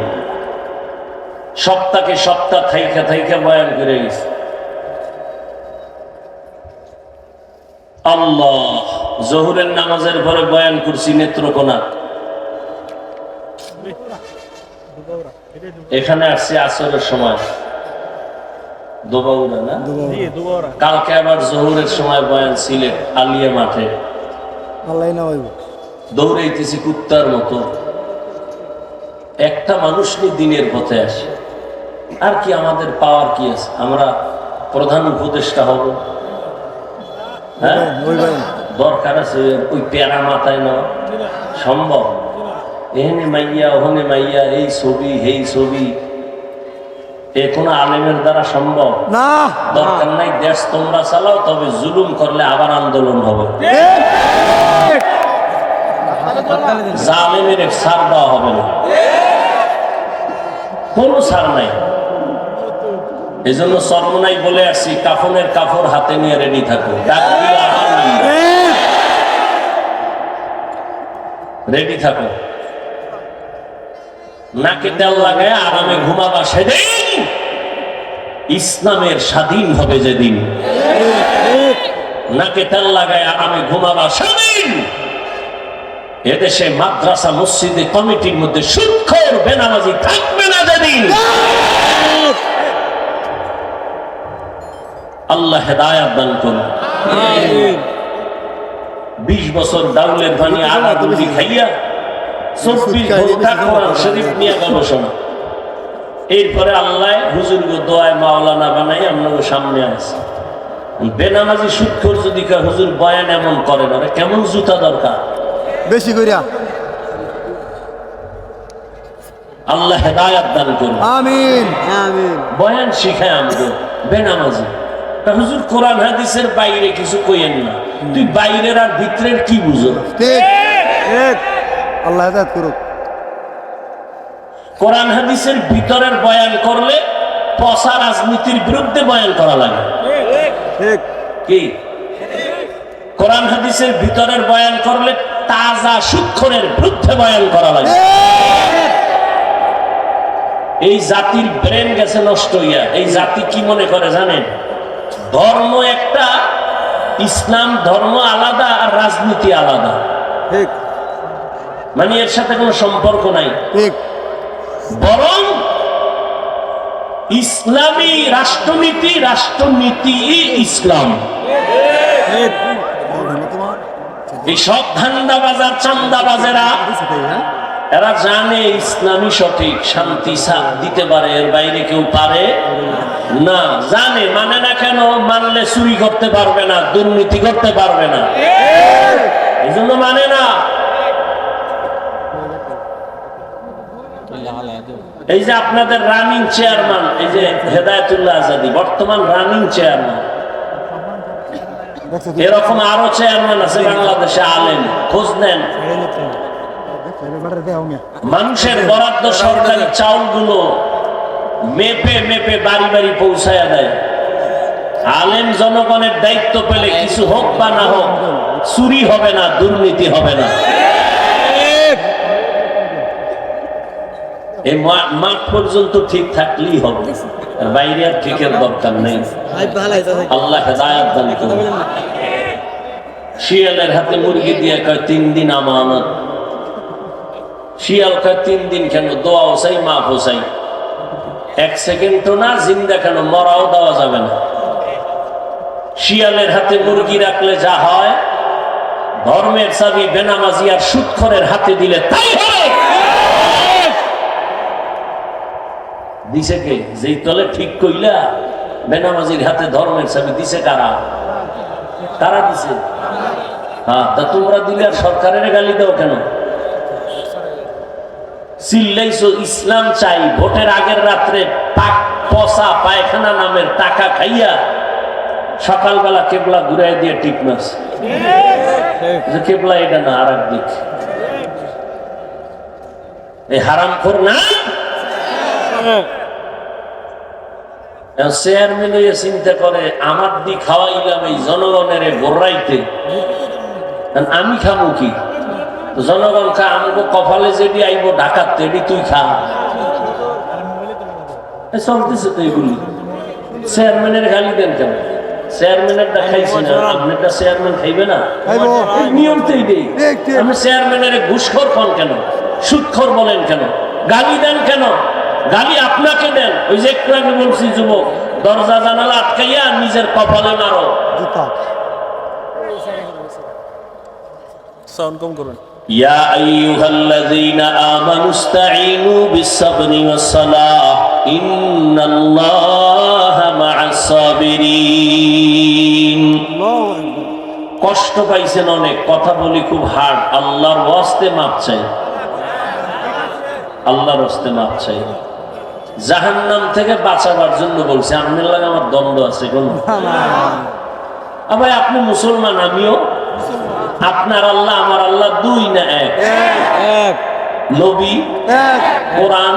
সপ্তাহে সপ্তাহ থাইকা থাইকা বয়ান করে গেছে। আল্লাহ, জোহরের নামাজের পরে বয়ান করছি নেত্রকোনা। এখানে আসছে আসরের সময়, দোবাউড়া না? কালকে আবার জোহরের সময় বয়ান সিলেট আলিয়া মাঠে। দৌড়াইতেছি কুত্তার মতো। একটা মানুষ নিয়ে দিনের পথে আসে। আর কি আমাদের পাওয়ার কি আছে? আমরা প্রধান উপদেষ্টা হব? হ্যাঁ, দরকার আছে ওই প্যারা মাথায় নেওয়া? সম্ভব? এখানে মাইয়া, ওখানে মাইয়া, এই ছবি এই ছবি, এ কোনো আলেমের দ্বারা সম্ভব না। দরকার নাই, দেশ তোমরা চালাও, তবে জুলুম করলে আবার আন্দোলন হবে। জালেমের ছাড় দেওয়া হবে না, কোনো ছাড় নাই। এই জন্য সর্বনাই বলে আসছি, কাফনের কাপড় হাতে নিয়ে রেডি থাকো। রেডি থাকো। নাকে তেল লাগায় আরামে ঘুমাবা, সেদিন ইসলামের স্বাধীন হবে যেদিন, নাকে তেল লাগায় আরামে ঘুমাবা স্বাধীন। এদেশে মাদ্রাসা মসজিদে কমিটির মধ্যে সুদখোর বেনামাজি থাকবে না যেদিন। আল্লাহ হেদায়াত দান করুন। 20 বছর ডাউলের পানি আদা দুধি খাইয়া 24 ঘন্টা কোরআন শরীফ নিয়ে গবেষণা। এরপরে আল্লাহ হুজুর দোয়ায় মাওলানা বানাই আপনাদের সামনে আছে। বেনামাজি সুদখোর যদি কয় হুজুর বয়ান এমন করেন, আরে কেমন জুতা দরকার বেশি কইরা। আল্লাহ হেদায়াত দান করুন, আমিন আমিন। বয়ান শিখায় আমগো বেনামাজি। হুজুর কোরআন হাদিসের বাইরে কিছু কইেন না, তুই বাইরের আর ভিতরের কি বুঝো? ঠিক ঠিক, আল্লাহ হেদায়েত করুক। কোরআন হাদিসের ভিতরের বয়ান করলে পচা রাজনীতির বিরুদ্ধে বয়ান করা লাগে। ঠিক কি কোরআন হাদিসের ভিতরের বয়ান করলে তাজা সুদখোরের বিরুদ্ধে বয়ান করা লাগে। এই জাতির ব্রেন গেছে নষ্ট হইয়া। এই জাতি কি মনে করে জানেন? ধর্ম একটা, ইসলাম ধর্ম আলাদা আর রাজনীতি আলাদা। ঠিক মানে এর সাথে কোনো সম্পর্ক নাই। ঠিক, বরং ইসলামী রাষ্ট্রনীতি, রাষ্ট্রনীতি ইসলাম। ঠিক। এই সব ধান্দাবাজার চান্দাবাজেরা এরা জানে ইসলামী সঠিক, শান্তি দিতে পারে, এর বাইরে কেউ পারে না। জানে, মানে না কেন? মানলে চুরি করতে পারবে না, দুর্নীতি করতে পারবে না, এই জন্য মানে না। এই যে আপনাদের রানিং চেয়ারম্যান, এই যে হেদায়েতুল্লাহ আজাদী বর্তমান রানিং চেয়ারম্যান, এরকম আরো চেয়ারম্যান আছে বাংলাদেশে, আলেম, খোঁজ নেন। মানুষের বরাদ্দ সরকারি চাউলগুলো মেপে মেপে বাড়ি বাড়ি পৌঁছায়া দেয়। আলেম জনগণের দায়িত্ব পেলে কিছু হোক বা না হোক, চুরি হবে না, দুর্নীতি হবে না। এই মাঠ পর্যন্ত ঠিক থাকলেই হবে, বাইরে আর ঠিকের দরকার নেই। আল্লাহ হেদায়েত দান করুন। শিয়ালের হাতে মুরগি দিয়ে কয় 3 দিন আমানত। শিয়াল কয় 3 দিন কেন? দোয়াও চাই, মাফও চাই। 1 সেকেন্ডও না, জিন্দা কেন? মরাও দেওয়া যাবে না। শিয়ালের হাতে মুরগি রাখলে যা হয়, ধর্মের চাবি বেনামাজি আর সুদখোরের হাতে দিলে তাই হয়। দিছে কে? যেই তলে ঠিক কইলা বেনামাজির হাতে ধর্মের চাবি দিছে কারা? কারা দিছে? হ্যাঁ, তা তোমরা দিলে আর সরকারের গালি দাও কেন? চিল্লাইছো ইসলাম চাই, ভোটের আগের রাত্রে পচা পায়খানা নামের টাকা খাইয়া সকালবেলা কেবলা ঘুরাই দিয়ে টিপ মাস। কেবলা এটা না, আর একদিক এই হারামখোর না। চেয়ারম্যান হইয়া চিন্তা করে আমার দি খাওয়াইলাম এই জনগণের গোড়াইতে, আমি খাবো কি? জনগণ খা, আমাকে কপালে যেটি আইব ঢাকার তেডি তুই খা। চলতেছে তো এগুলি। চেয়ারম্যানের গালি দেন কেন? চেয়ারম্যানেরটা খাইছি না, আপনারটা চেয়ারম্যান খাইবে না? নিয়ম তো এইটাই। আপনি চেয়ারম্যানের ঘুষখোর কোন কেন? সুদখোর বলেন কেন? গালি দেন কেন? গালি আপনাকে দেন। ওই যে একটু আগে বলছি, যুবক দরজা জানালা আটকাইয়া নিজের কপালে মারো। সাউন্ড কম করুন। ইয়া আইয়ুহাল্লাযীনা আমানুস্তাঈনু বিস-সাবরি ওয়াস-সালাহ ইন্নাল্লাহা মা'আস-সাবিরিন। কষ্ট পাইছেন অনেক, কথা বলি খুব হার্ড, আল্লাহর ওয়াস্তে মাপ চাই, আল্লাহর ওয়াস্তে মাপ চাই। জাহান্নাম থেকে বাঁচাবার জন্য বলছে। আপনার লাগে আমার দ্বন্দ্ব আছে কোন? আবার আপনি মুসলমান, আমিও। আপনার আল্লাহ আমার আল্লাহ দুই না এক? নবী, কোরআন,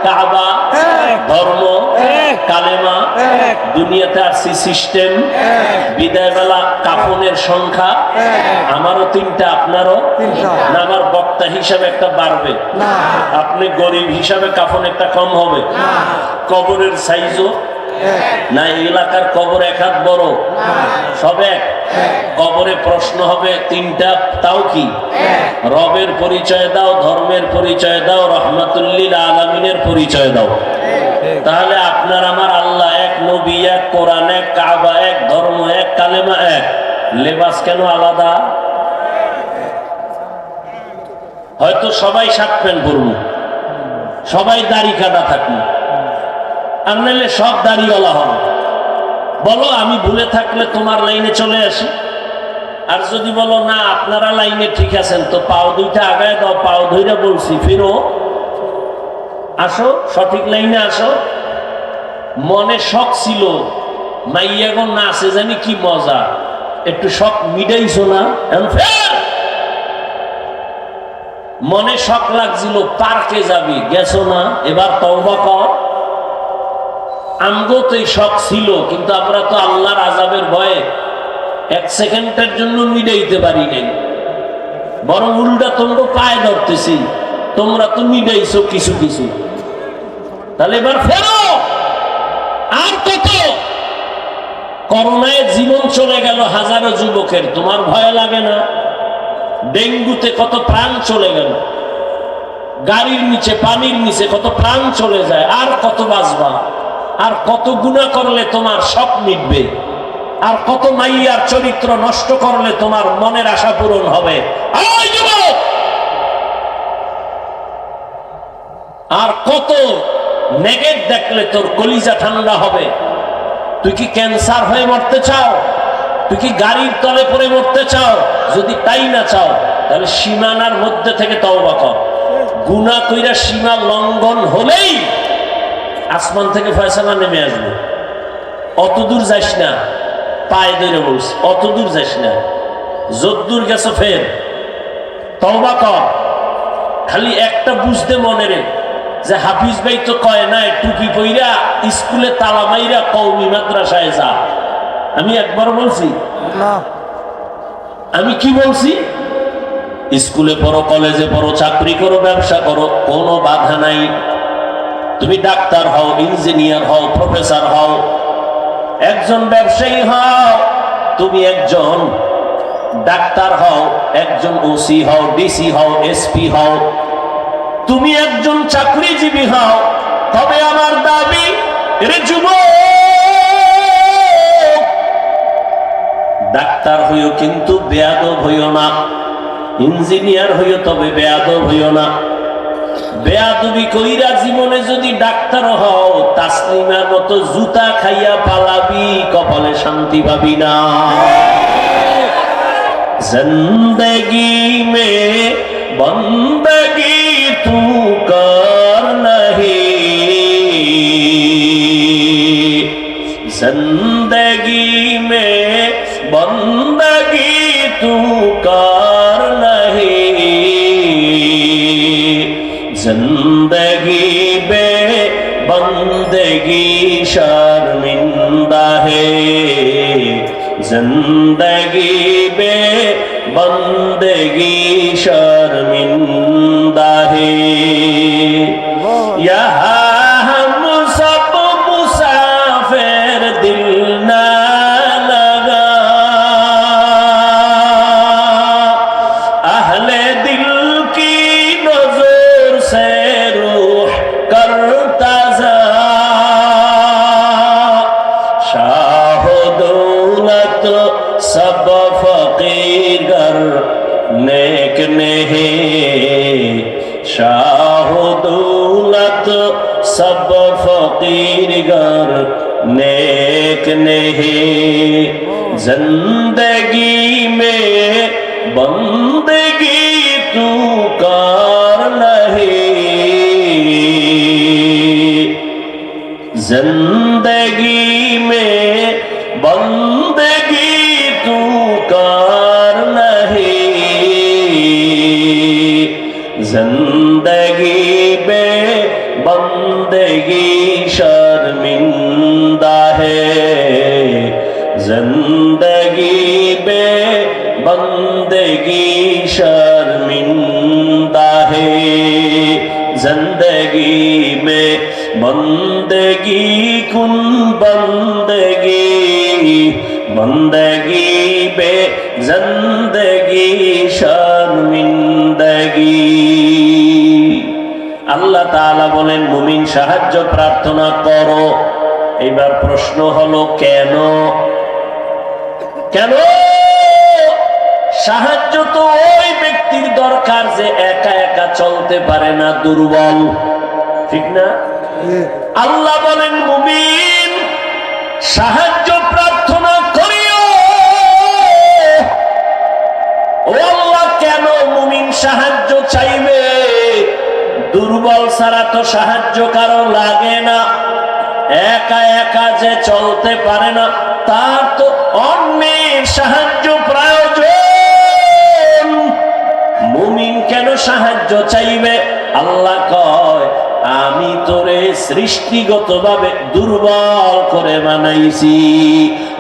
কাবা, ধর্ম, কালেমা, দুনিয়াতে আসছি সিস্টেম, বিদায় বেলা কাফনের সংখ্যা আমারও 3টা, আপনারও না? আমার বক্তা হিসাবে একটা বাড়বে, আপনি গরিব হিসাবে কাফন একটা কম হবে, কবরের সাইজও না এই এলাকার কবর এক হাত বড়? সব এক। কবরে প্রশ্ন হবে তিনটা, তাও কি? রবের পরিচয় দাও, ধর্মের পরিচয় দাও, রহমাতুল্লিল আলামিনের পরিচয় দাও। তাহলে আপনার আমার আল্লাহ এক, নবী এক, কোরআন এক, কাবা এক, ধর্ম এক, কালেমা এক, লেবাস কেন আলাদা? হয়তো সবাই শার্ট প্যান্ট পরবো, সবাই দাড়ি কাটা থাকবো, আর নাহলে সব দাড়িওয়ালা হবে। বলো আমি ভুলে থাকলে তোমার লাইনে চলে আসি। আর যদি বলো না আপনারা লাইনে ঠিক আছেন, তো পাও দুইটা আগায় দাও, পাও ধইরা বলছি ফিরো, আসো সঠিক লাইনে আসো। মনে শখ ছিল মাইয়াগো না আছে জানি কি মজা, একটু শখ মিটাইছো না? মনে শখ লাগছিল পার্কে যাবি, গেছো না? এবার তওবা কর। আমগো তো এই শখ ছিল, কিন্তু আমরা তো আল্লাহর আযাবের ভয়ে এক সেকেন্ডের জন্য মিটাইতে পারি নাই, বরং উল্টা তোমরা পায়ে ধরতেছি। তোমরা তো মিটাইছো কিছু কিছু, তাহলে এবার ফেরো। আর কত? করোনায় জীবন চলে গেল হাজারো যুবকের, তোমার ভয় লাগে না? ডেঙ্গুতে কত প্রাণ চলে গেল, গাড়ির নিচে পানির নিচে কত প্রাণ চলে যায়। আর কত বাঁচবা? আর কত গুনাহ করলে তোমার শখ মিটবে? আর কত মাইয়ার চরিত্র নষ্ট করলে তোমার মনের আশা পূরণ হবে? আর কত নেগেট দেখলে তোর কলিজা ঠান্ডা হবে? তুই কি ক্যান্সার হয়ে মরতে চাও? তুই কি গাড়ির তলে পড়ে মরতে চাও? যদি তাই না চাও, তাহলে সীমানার মধ্যে থেকে তওবা কর। গুনাহ কইরা সীমা লঙ্ঘন হলেই আসমান থেকে ফয়সালা নেমে আসবে। অত দূর যাস না, পায়ে ধরে বলছি, অত দূর যাস না। যদ্দূর গেছো ফের তওবা কর। খালি একটা বুঝতে মনে রে, যে হাফিজ ভাই তো কয় না টুপি পইরা স্কুলে তালা মাইরা কওমি মাদ্রাসায় যা। আমি একবার বলছি না, আমি কি বলছি? স্কুলে পড়ো, কলেজে পড়ো, চাকরি করো, ব্যবসা করো, কোনো বাধা নাই। তুমি ডাক্তার হও, ইঞ্জিনিয়ার হও, প্রফেসর হও, একজন ব্যবসায়ী হও, তুমি একজন ডাক্তার হও, একজন ওসি হও, ডিসি হও, এসপি হও, তুমি একজন চাকরিজীবী হও। তবে আমার দাবি, রে যুবক, ডাক্তার হইও কিন্তু বেয়াদব হইও না, ইঞ্জিনিয়ার হইও তবে বেয়াদব হইও না। বেয়াদবি কইরা জীবনে যদি ডাক্তার হও, তাসলিমার মতো জুতা খাইয়া পালাবি, কপালে শান্তি পাবি না। জিন্দেগি মে বন্দগি তু কর নহি, জিন্দেগি মে বন্দগি তু কর নহি, जिंदगी बे बंदगी शर्मिंदा है, जिंदगी बे बंदगी शर्मिंदा है। यहाँ हम सब मुसाफिर, दिल ना लगा अहले दिल की से रूह करता जा, शाह दौलत सब फकीर गर नेक नहीं, शाह दौलत सब फकीर गर नेक नहीं। जिंदगी में बंदगी तू कर जिंदगी में बंदगी तू कर नहीं, जिंदगी में बंदगी शर्मिंदा है, जिंदगी में बंदगी शर्मिंदा है, जिंदगी में বন্দেগি কুন বন্দেগি বন্দেগি বে জিন্দেগি শর্মিন্দগি। আল্লাহ তাআলা বলেন মুমিন সাহায্য প্রার্থনা করো। এবার প্রশ্ন হলো কেন? কেন? সাহায্য তো ওই ব্যক্তির দরকার যে একা একা চলতে পারে না, দুর্বল, ঠিক না? আল্লাহ বলেন মুমিন সাহায্য প্রার্থনা করিও। ও আল্লাহ, কেন মুমিন সাহায্য চাইবে? দুর্বল ছাড়া তো সাহায্য কারো লাগে না। একা একা যে চলতে পারে না, তার তো অন্যের সাহায্য প্রয়োজন। মুমিন কেন সাহায্য চাইবে? আল্লাহ কয় আমি তোরে সৃষ্টিগতভাবে দুর্বল করে বানাইছি।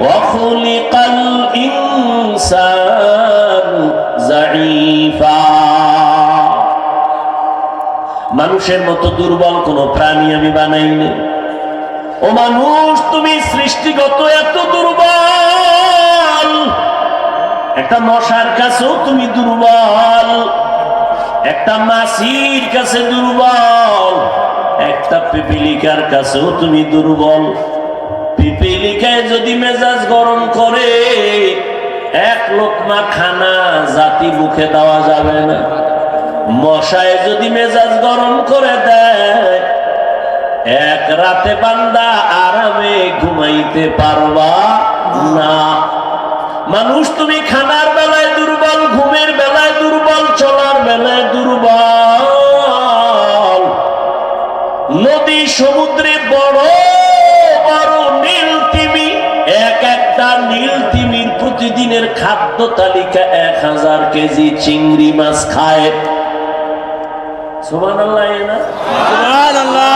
ওয়াখুলিকাল ইনসানু যায়ীফা। মানুষের মতো দুর্বল কোন প্রাণী আমি বানাইনি। ও মানুষ, তুমি সৃষ্টিগত এত দুর্বল। একটা মশার কাছেও তুমি দুর্বল, একটা মাছির কাছে দুর্বল, একটা পিপিলিকার কাছেও তুমি দুর্বল। পিপিলিকায় যদি মেজাজ গরম করে, এক লোকমা খানা জাতি মুখে দেওয়া যাবে না। মশায় যদি মেজাজ গরম করে দেয়, এক রাতে বান্দা আরামে ঘুমাইতে পারবা না। মানুষ, তুমি খানার বেলায় দুর্বল, ঘুমের বেলায় দুর্বল, চলার বেলায় দুর্বল। নদী সমুদ্রে বড় বড় নীল তিমি, এক একটা নীল তিমির প্রতিদিনের খাদ্য তালিকা 1000 কেজি চিংড়ি মাছ খায়। সুবহানাল্লাহ। না সুবহানাল্লাহ।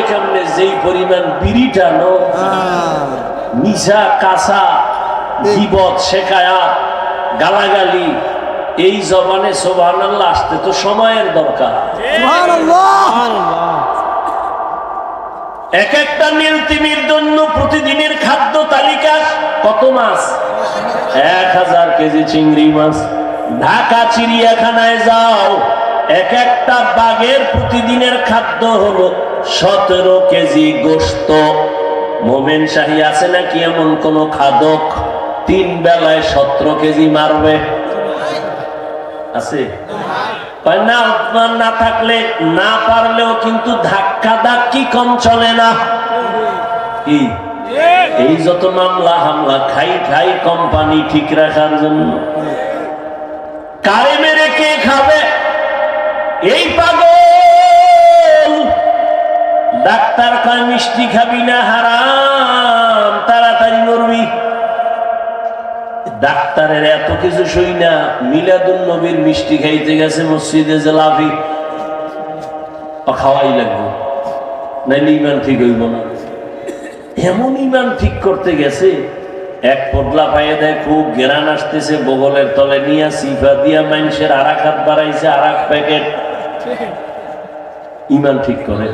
কেমনে যেই পরিমাণ বিড়ি টানো, নিশা, কাঁচা, গীবত, শেখায়াত, গালাগালি, এই জবানে সুবহানাল্লাহ আসতে তো সময়ের দরকার। এক একটা নীল তিমির জন্য প্রতিদিনের খাদ্য তালিকা কত মাছ? 1000 কেজি চিংড়ি মাছ। ঢাকা চিড়িয়াখানায় যাও, এক একটা বাঘের প্রতিদিনের খাদ্য হলো 17 কেজি গোশত। মোমেন শাহী আছে নাকি এমন কোন খাদক 3 বেলায় 17 কেজি মারবে? আছে না? না থাকলে না পারলেও কিন্তু ধাক্কা ধাক্কি কম চলে না। কি এই যত মামলা হামলা, খাই খাই কোম্পানি ঠিক রাখার জন্য। কারে মেরে কে খাবে? এই পাগল। ডাক্তার কয় মিষ্টি খাবি না, হারাম, তাড়াতাড়ি মরবি। ডাক্তারের এত কিছু সই না, মিলাদুন নবীর মিষ্টি খাইতে গেছে মসজিদে, জেলাফি খাওয়াই লাগবে, নাইলে ইমান ঠিক হইব না। এমন ইমান ঠিক করতে গেছে, এক পটলা পাইয়ে দেয়, খুব গেরান আসতেছে, বগলের তলে নিয়ে সিফা দিয়া মানুষের আরাক হাত বাড়াইছে, আরাক প্যাকেট। ইমান ঠিক করে।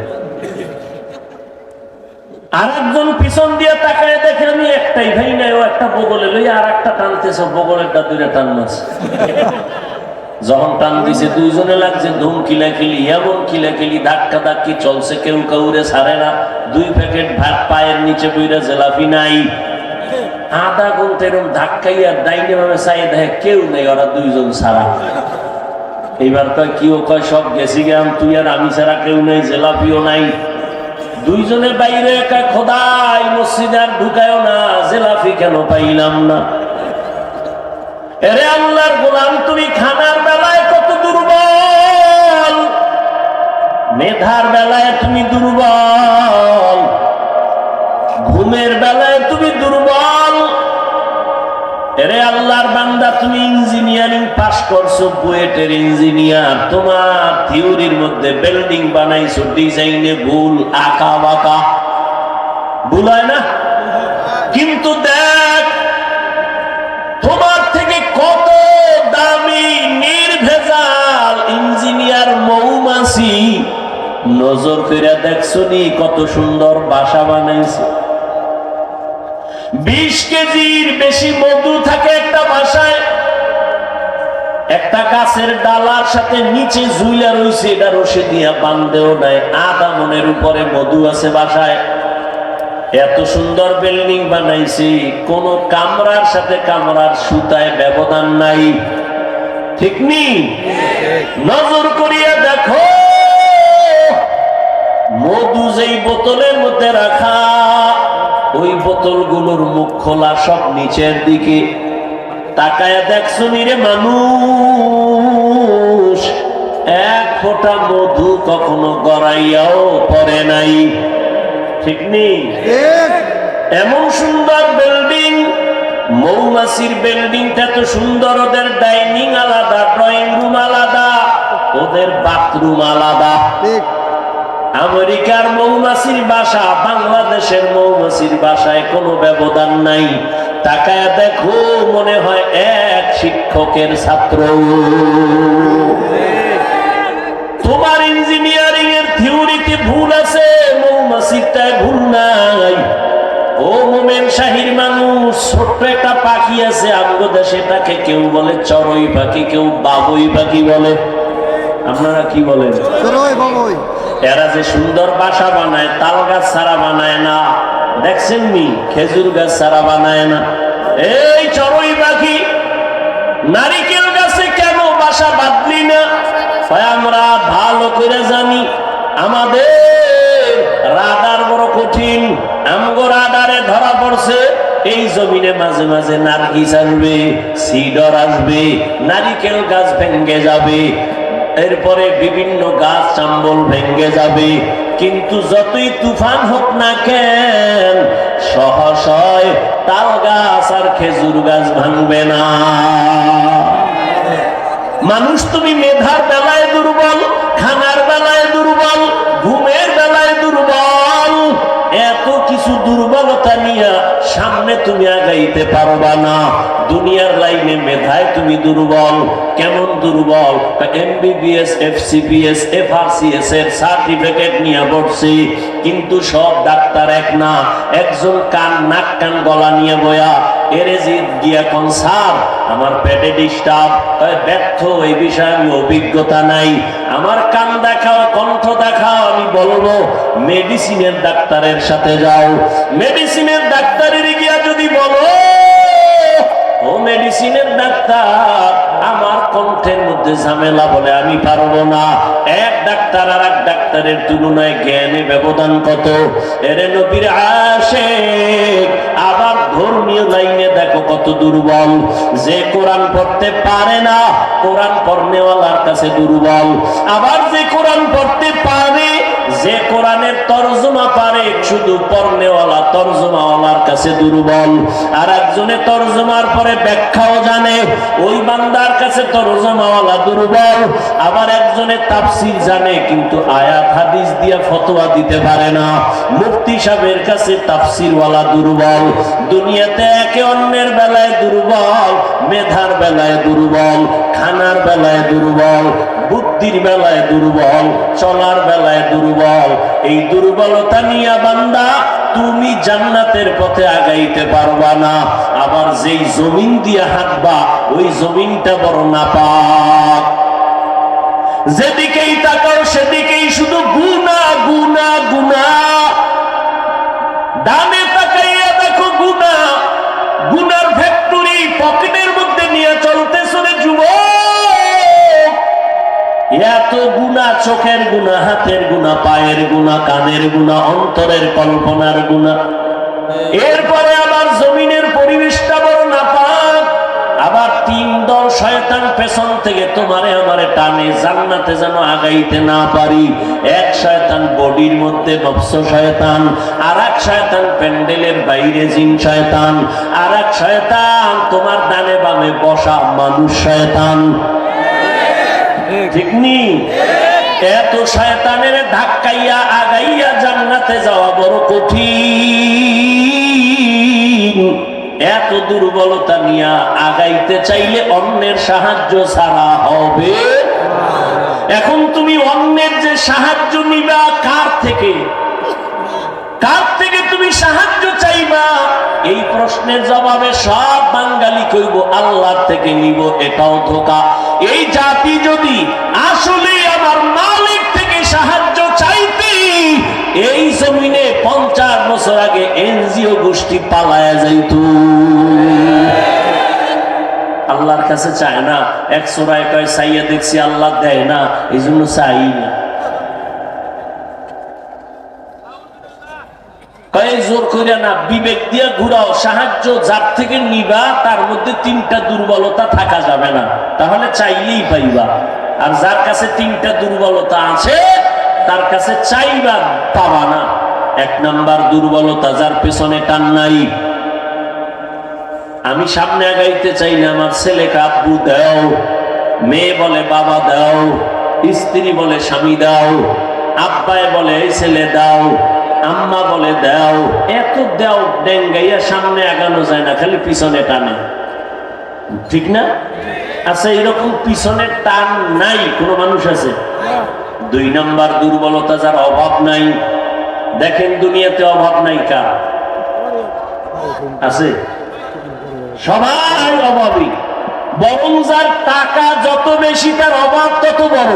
আর একজন পিছন দিয়ে তাকায় দেখে আমি একটাই ভাই নাই, ও একটা বগলে লইয়া আর একটা টানতেছে, বগলেরটা দুইটা টান মারছে। যখন টান দিছে দুইজনে লাগছে ধুম কিলাকিলি, এমন কিলাকিলি, ধাক্কা ধাক্কি চলছে, কেউ কাউরে ছাড়ে না। 2 প্যাকেট ভাত পায়ের নিচে বইরা, জেলাপি নাই। আধা ঘন্টা এরকম ধাক্কাইয়া ডাইনে ভাবে চাই দেখে কেউ নেই, ওরা 2 জন ছাড়া। এইবার কয় কি? ও কয় সব গেছি গেলাম, তুই আর আমি ছাড়া কেউ নেই, জেলাপিও নাই। 2 জনের বাইরে একা, খোদাই মসজিদ আর ঢুকায়ও না, জেলাপি কেন পাইলাম না? এরে আল্লাহর গোলাম, তুমি খানার বেলায় কত দুর্বল, মেধার বেলায় তুমি দুর্বল, ঘুমের বেলায় তুমি দুর্বল। এরে আল্লাহর বান্দা, তুমি ইঞ্জিনিয়ারিং পাস করছো, বুয়েটের ইঞ্জিনিয়ার, তোমার থিওরির মধ্যে বিল্ডিং বানাইছো, ডিজাইনে ভুল, আঁকা বাঁকা, ভুল হয় না? কিন্তু দেখ, তোমার থেকে কত দামি নির্ভেজাল ইঞ্জিনিয়ার মৌমাছি নজর করে দেখছো নি কত সুন্দর বাসা বানাইছে। 20 কেজির বেশি মধু থাকে একটা বাসায়। একটা গাছের ডালার সাথে নিচে ঝুইলা রইছে, এটা রশি দিয়া বান্ধেও নাই। আধা মনের উপরে মধু আছে বাসায়। এত সুন্দর বিল্ডিং বানাইছি, কোন কামরার সাথে কামরার সুতায় ব্যবধান নাই, ঠিক নি? নজর করিয়া দেখো, মধু যেই বোতলের মধ্যে রাখা, ওই বোতলগুলোর মুখ খোলা, সব নিচের দিকে। তাকায়া দেখছো নিরে মানুষ, এক ফোঁটা মধু কখনো গড়াইয়াও পড়ে নাই, ঠিক নেই? এমন সুন্দর বিল্ডিং, মৌমাছির বিল্ডিংটা তো সুন্দর, ওদের ডাইনিং আলাদা, ড্রয়িং রুম আলাদা, ওদের বাথরুম আলাদা। আমেরিকার মৌমাছির বাসা বাংলাদেশের মৌমাছির বাসায় কোনো ব্যবধান নাই। তাকায় দেখো, মনে হয় এক শিক্ষকের ছাত্র। তোমার ইঞ্জিনিয়ারিং এর থিওরিতে ভুল আছে, মৌমাছিটায় ভুল নাই। ও মোমেন শাহীর মানুষ, ছোট্ট একটা পাখি আছে আমগো দেশে, তাকে কেউ বলে চড়ুই পাখি, কেউ বাবুই পাখি বলে। আপনারা কি বলেন? এরা যে সুন্দর বাসা বানায়, তাল গাছ ছাড়া বানায় না, দেখছেন নি? খেজুর গাছ ছাড়া বানায় না। এই চড়ুই পাখি নারিকেল গাছে কেন বাসা বাঁধলি না? আমরা ভালো করে জানি, আমাদের রাডার বড় কঠিন। আমগো রাডারে ধরা পড়ছে এই জমিনে মাঝে মাঝে নারকেল আসবে, সিডর আসবে, নারিকেল গাছ ভেঙে যাবে, এরপরে বিভিন্ন গাছ চাম্বল ভেঙে যাবে। কিন্তু যতই তুফান হোক না কেন, সহসয় তাল গাছ আর খেজুর গাছ ভাঙবে না। মানুষ তুমি মেধার বেলায় দুর্বল, খানার বেলায় দুর্বল, ঘুমের বেলায় দুর্বল, এত কিছু দুর্বলতা নিয়ে সামনে তুমি আগাইতে পারবা না। দুনিয়ার লাইনে মেধায় তুমি দুর্বল। কেমন দুর্বল? এমবিবিএস, এফসিপিএস, এফআরসিএস এর সার্টিফিকেট নিয়ে বসছি, কিন্তু সব ডাক্তার এক না। একজন কান নাক কান গলা নিয়ে বয়া এরে গিয়া কোন স্যার আমার পেটে ডিস্টার্ব, ব্যর্থ, এই বিষয়ে আমি অভিজ্ঞতা নাই, আমার কান দেখাও, কণ্ঠ দেখাও, আমি বলবো মেডিসিনের ডাক্তারের সাথে যাও। মেডিসিনের ডাক্তারের গিয়া যদি বলো, ও মেডিসিনের ডাক্তার আমার কণ্ঠের মধ্যে ঝামেলা, বলে আমি পারবো না। এক ডাক্তার আর এক ডাক্তারের তুলনায় জ্ঞানে ব্যবধান কত। এরে নবীর আশিক, আবার ধর্মীয় লাইনে দেখো কত দুর্বল। যে কোরআন পড়তে পারে না, কোরআন পড়নেওয়ালার কাছে দুর্বল। আবার যে কোরআন পড়তে পারে, যে কোরআনের তরজমা পারে, শুধু পড়নেওয়ালা তরজমাওয়ালার কাছে দুর্বল। আর একজনে তরজমার পরে ব্যাখ্যাও জানে, ওই বান্দার কাছে তরজমাওয়ালা দুর্বল। আবার একজনে তাফসীর জানে, কিন্তু আয়াত হাদিস দিয়া ফতোয়া দিতে পারে না, মুফতি সাহেবের কাছে তাফসীরওয়ালা দুর্বল। দুনিয়াতে একে অন্যের বেলায় দুর্বল, মেধার বেলায় দুর্বল, খানার বেলায় দুর্বল, বুদ্ধির বেলায় দুর্বল, চলার বেলায় দুর্বল। এই দুর্বলতা নিয়ে বান্দা তুমি জান্নাতের পথে আগাইতে পারবা না। আবার যেই জমিন দিয়ে হাঁটবা, ওই জমিনটা বড় নাপাক। যেদিকেই তাকাও সেদিকেই শুধু গুনাহ, গুনাহ, গুনাহ। ডানে তাকাইয়া দেখো গুনাহ, গুনার ফ্যাক্টরি পকেটের মধ্যে নিয়ে চলতেছ রে যুবক। এত গুনাহ, চোখের গুনাহ, হাতের গুনাহ, পায়ের গুনাহ, কানের গুনাহ, অন্তরের কল্পনার গুনাহ। এরপরে আবার জমিনের পরিবেশটা বড় নাপাক। আবার তিন দল শয়তান পেছন থেকে তোমারে আমারে টানে, জান্নাতে যেন আগাইতে না পারি। এক শয়তান বডির মধ্যে নফস শয়তান, আর এক শয়তান প্যান্ডেলের বাইরে জিন শয়তান, আর এক শয়তান তোমার ডানে বামে বসা মানুষ শয়তান, ঠিক নি? এত শয়তানের ধাক্কাইয়া আগাইয়া জান্নাতে যাওয়া বড় কঠিন। এত দুর্বলতা নিয়ে আগাইতে চাইলে অন্যের সাহায্য ছাড়া হবে। এখন তুমি অন্যের যে বলছে সাহায্য নিবা কার থেকে? কার থেকে তুমি সাহায্য চাইবা? এই প্রশ্নের জবাবে সব বাঙালি কইব আল্লাহর থেকে নিব। এটাও ধোঁকা। এই জাতি যদি আসলে আমার মালিক থেকে সাহায্য চাইতে, এই জমিনে 50 বছর আগে এনজিও গোষ্ঠী পালায়া যাইত। আল্লাহর কাছে চায় না। এক সূরায় কয় চাইয়া দেখছি আল্লাহ দেয় না, এই জন্য চাই না। কয় জোর করিয়া না, বিবেক দিয়া ঘুরাও। সাহায্য যার থেকে নিবা তার মধ্যে 3টা দুর্বলতা থাকা যাবে না, তাহলে চাইলেই পাইবা। আর যার কাছে 3টা দুর্বলতা আছে তার কাছে চাইবা, পাবা না। 1 নাম্বার দুর্বলতা, যার পেছনে টান নাই। আমি সামনে আগাইতে চাই না, আমার ছেলেকে আব্বু দাও, মেয়ে বলে বাবা দাও, স্ত্রী বলে স্বামী দাও, আব্বায় বলে এই ছেলে দাও, আম্মা বলে দাও। এত দাও ডেঙ্গাইয়া সামনে আগানো যায় না, খালি পিছনে টানে, ঠিক না? আচ্ছা, এরকম পিছনে টান নাই কোন মানুষ আছে? 2 নাম্বার দুর্বলতা, যার অভাব নাই। দেখেন দুনিয়াতে অভাব নাই কার আছে? সবাই অভাবী। বরং যার টাকা যত বেশি তার অভাব তত বড়।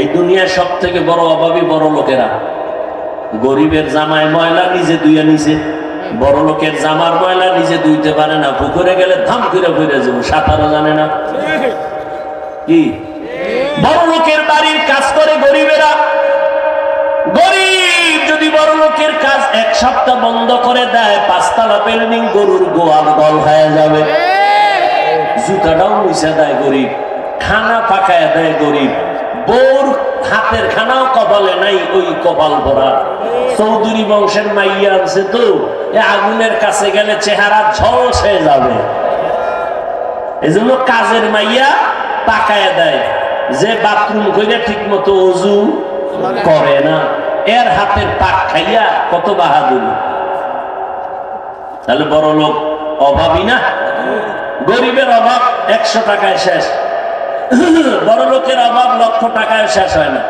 এই দুনিয়ার সব থেকে বড় অভাবী বড় লোকেরা। গরিবের জামায় ময়লা নিজে ধুইয়া নিছে, বড় লোকের জামার ময়লা নিজে ধুইতে পারে না। পুকুরে গেলে ধাম করে ফিরে যাবো, সাঁতারও জানে না। কি বড় লোকের বাড়ির কাজ করে গরিবেরা? গরিব যদি বড় লোকের কাজ 1 সপ্তাহ বন্ধ করে দেয়, 5 তলা বিল্ডিং গরুর গোয়াল গল হয়ে যাবে। জুতাটাও মুছে দেয় গরিব, খানা পাকায় দেয় গরিব, বউর হাতের খানাও কপালে নাই, ওই কপাল ভরা। চৌধুরী বংশের মাইয়া আছে তো, আগুনের কাছে গেলে চেহারা ঝলস হয়ে যাবে। এজন্য কাজের মাইয়া পাকায় দেয়। যে বাথরুম করে ঠিক মতো অজু করে না, এর হাতের পাক খাইয়া কত বাহাদুরি। তাহলে বড় লোক অভাবী না? গরিবের অভাব 100 টাকায় শেষ, বড় লোকের অভাব 1,00,000 টাকায় শেষ হয় না।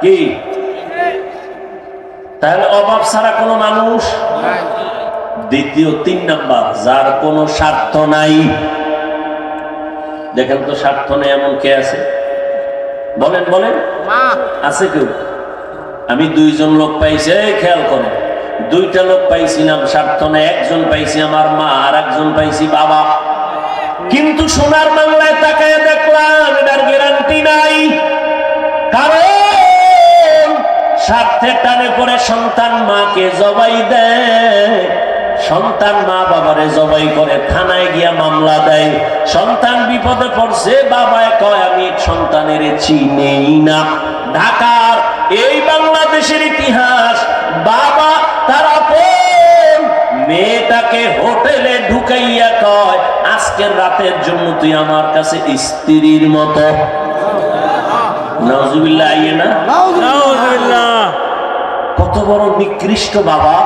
কি তাহলে অভাব ছাড়া কোনো মানুষ? দ্বিতীয় 3 নাম্বার, যার কোনো স্বার্থ নাই। দেখেন তো স্বার্থ নেই এমন কে আছে? বলেন বলেন, আছে কেউ? আমি 2 জন লোক পাইছি, খেয়াল করেন, 2টা লোক পাইছিলাম স্বার্থ নেই। একজন পাইছি আমার মা, আর একজন পাইছি বাবা। কিন্তু সোনার বাংলায় তাকায় দেখলাম এটার গ্যারান্টি নাই। কারণ স্বার্থের টানে পড়ে সন্তান মাকে জবাই দেয়, সন্তান মা বাবারে জবাই করে, থানায় গিয়া মামলা দেয়। সন্তান বিপদে পড়ছে, বাবায় কয় আমি সন্তানের চিনেই না। ঢাকার এই বাংলাদেশের ইতিহাস, বাবা তার আপন মেয়েটাকে হোটেলে ঢুকাইয়া কয় আজকের রাতের জন্য তুই আমার কাছে স্ত্রীর মতো। নাউজুবিল্লাহ, আইয়ে না? কত বড় নিকৃষ্ট বাবা।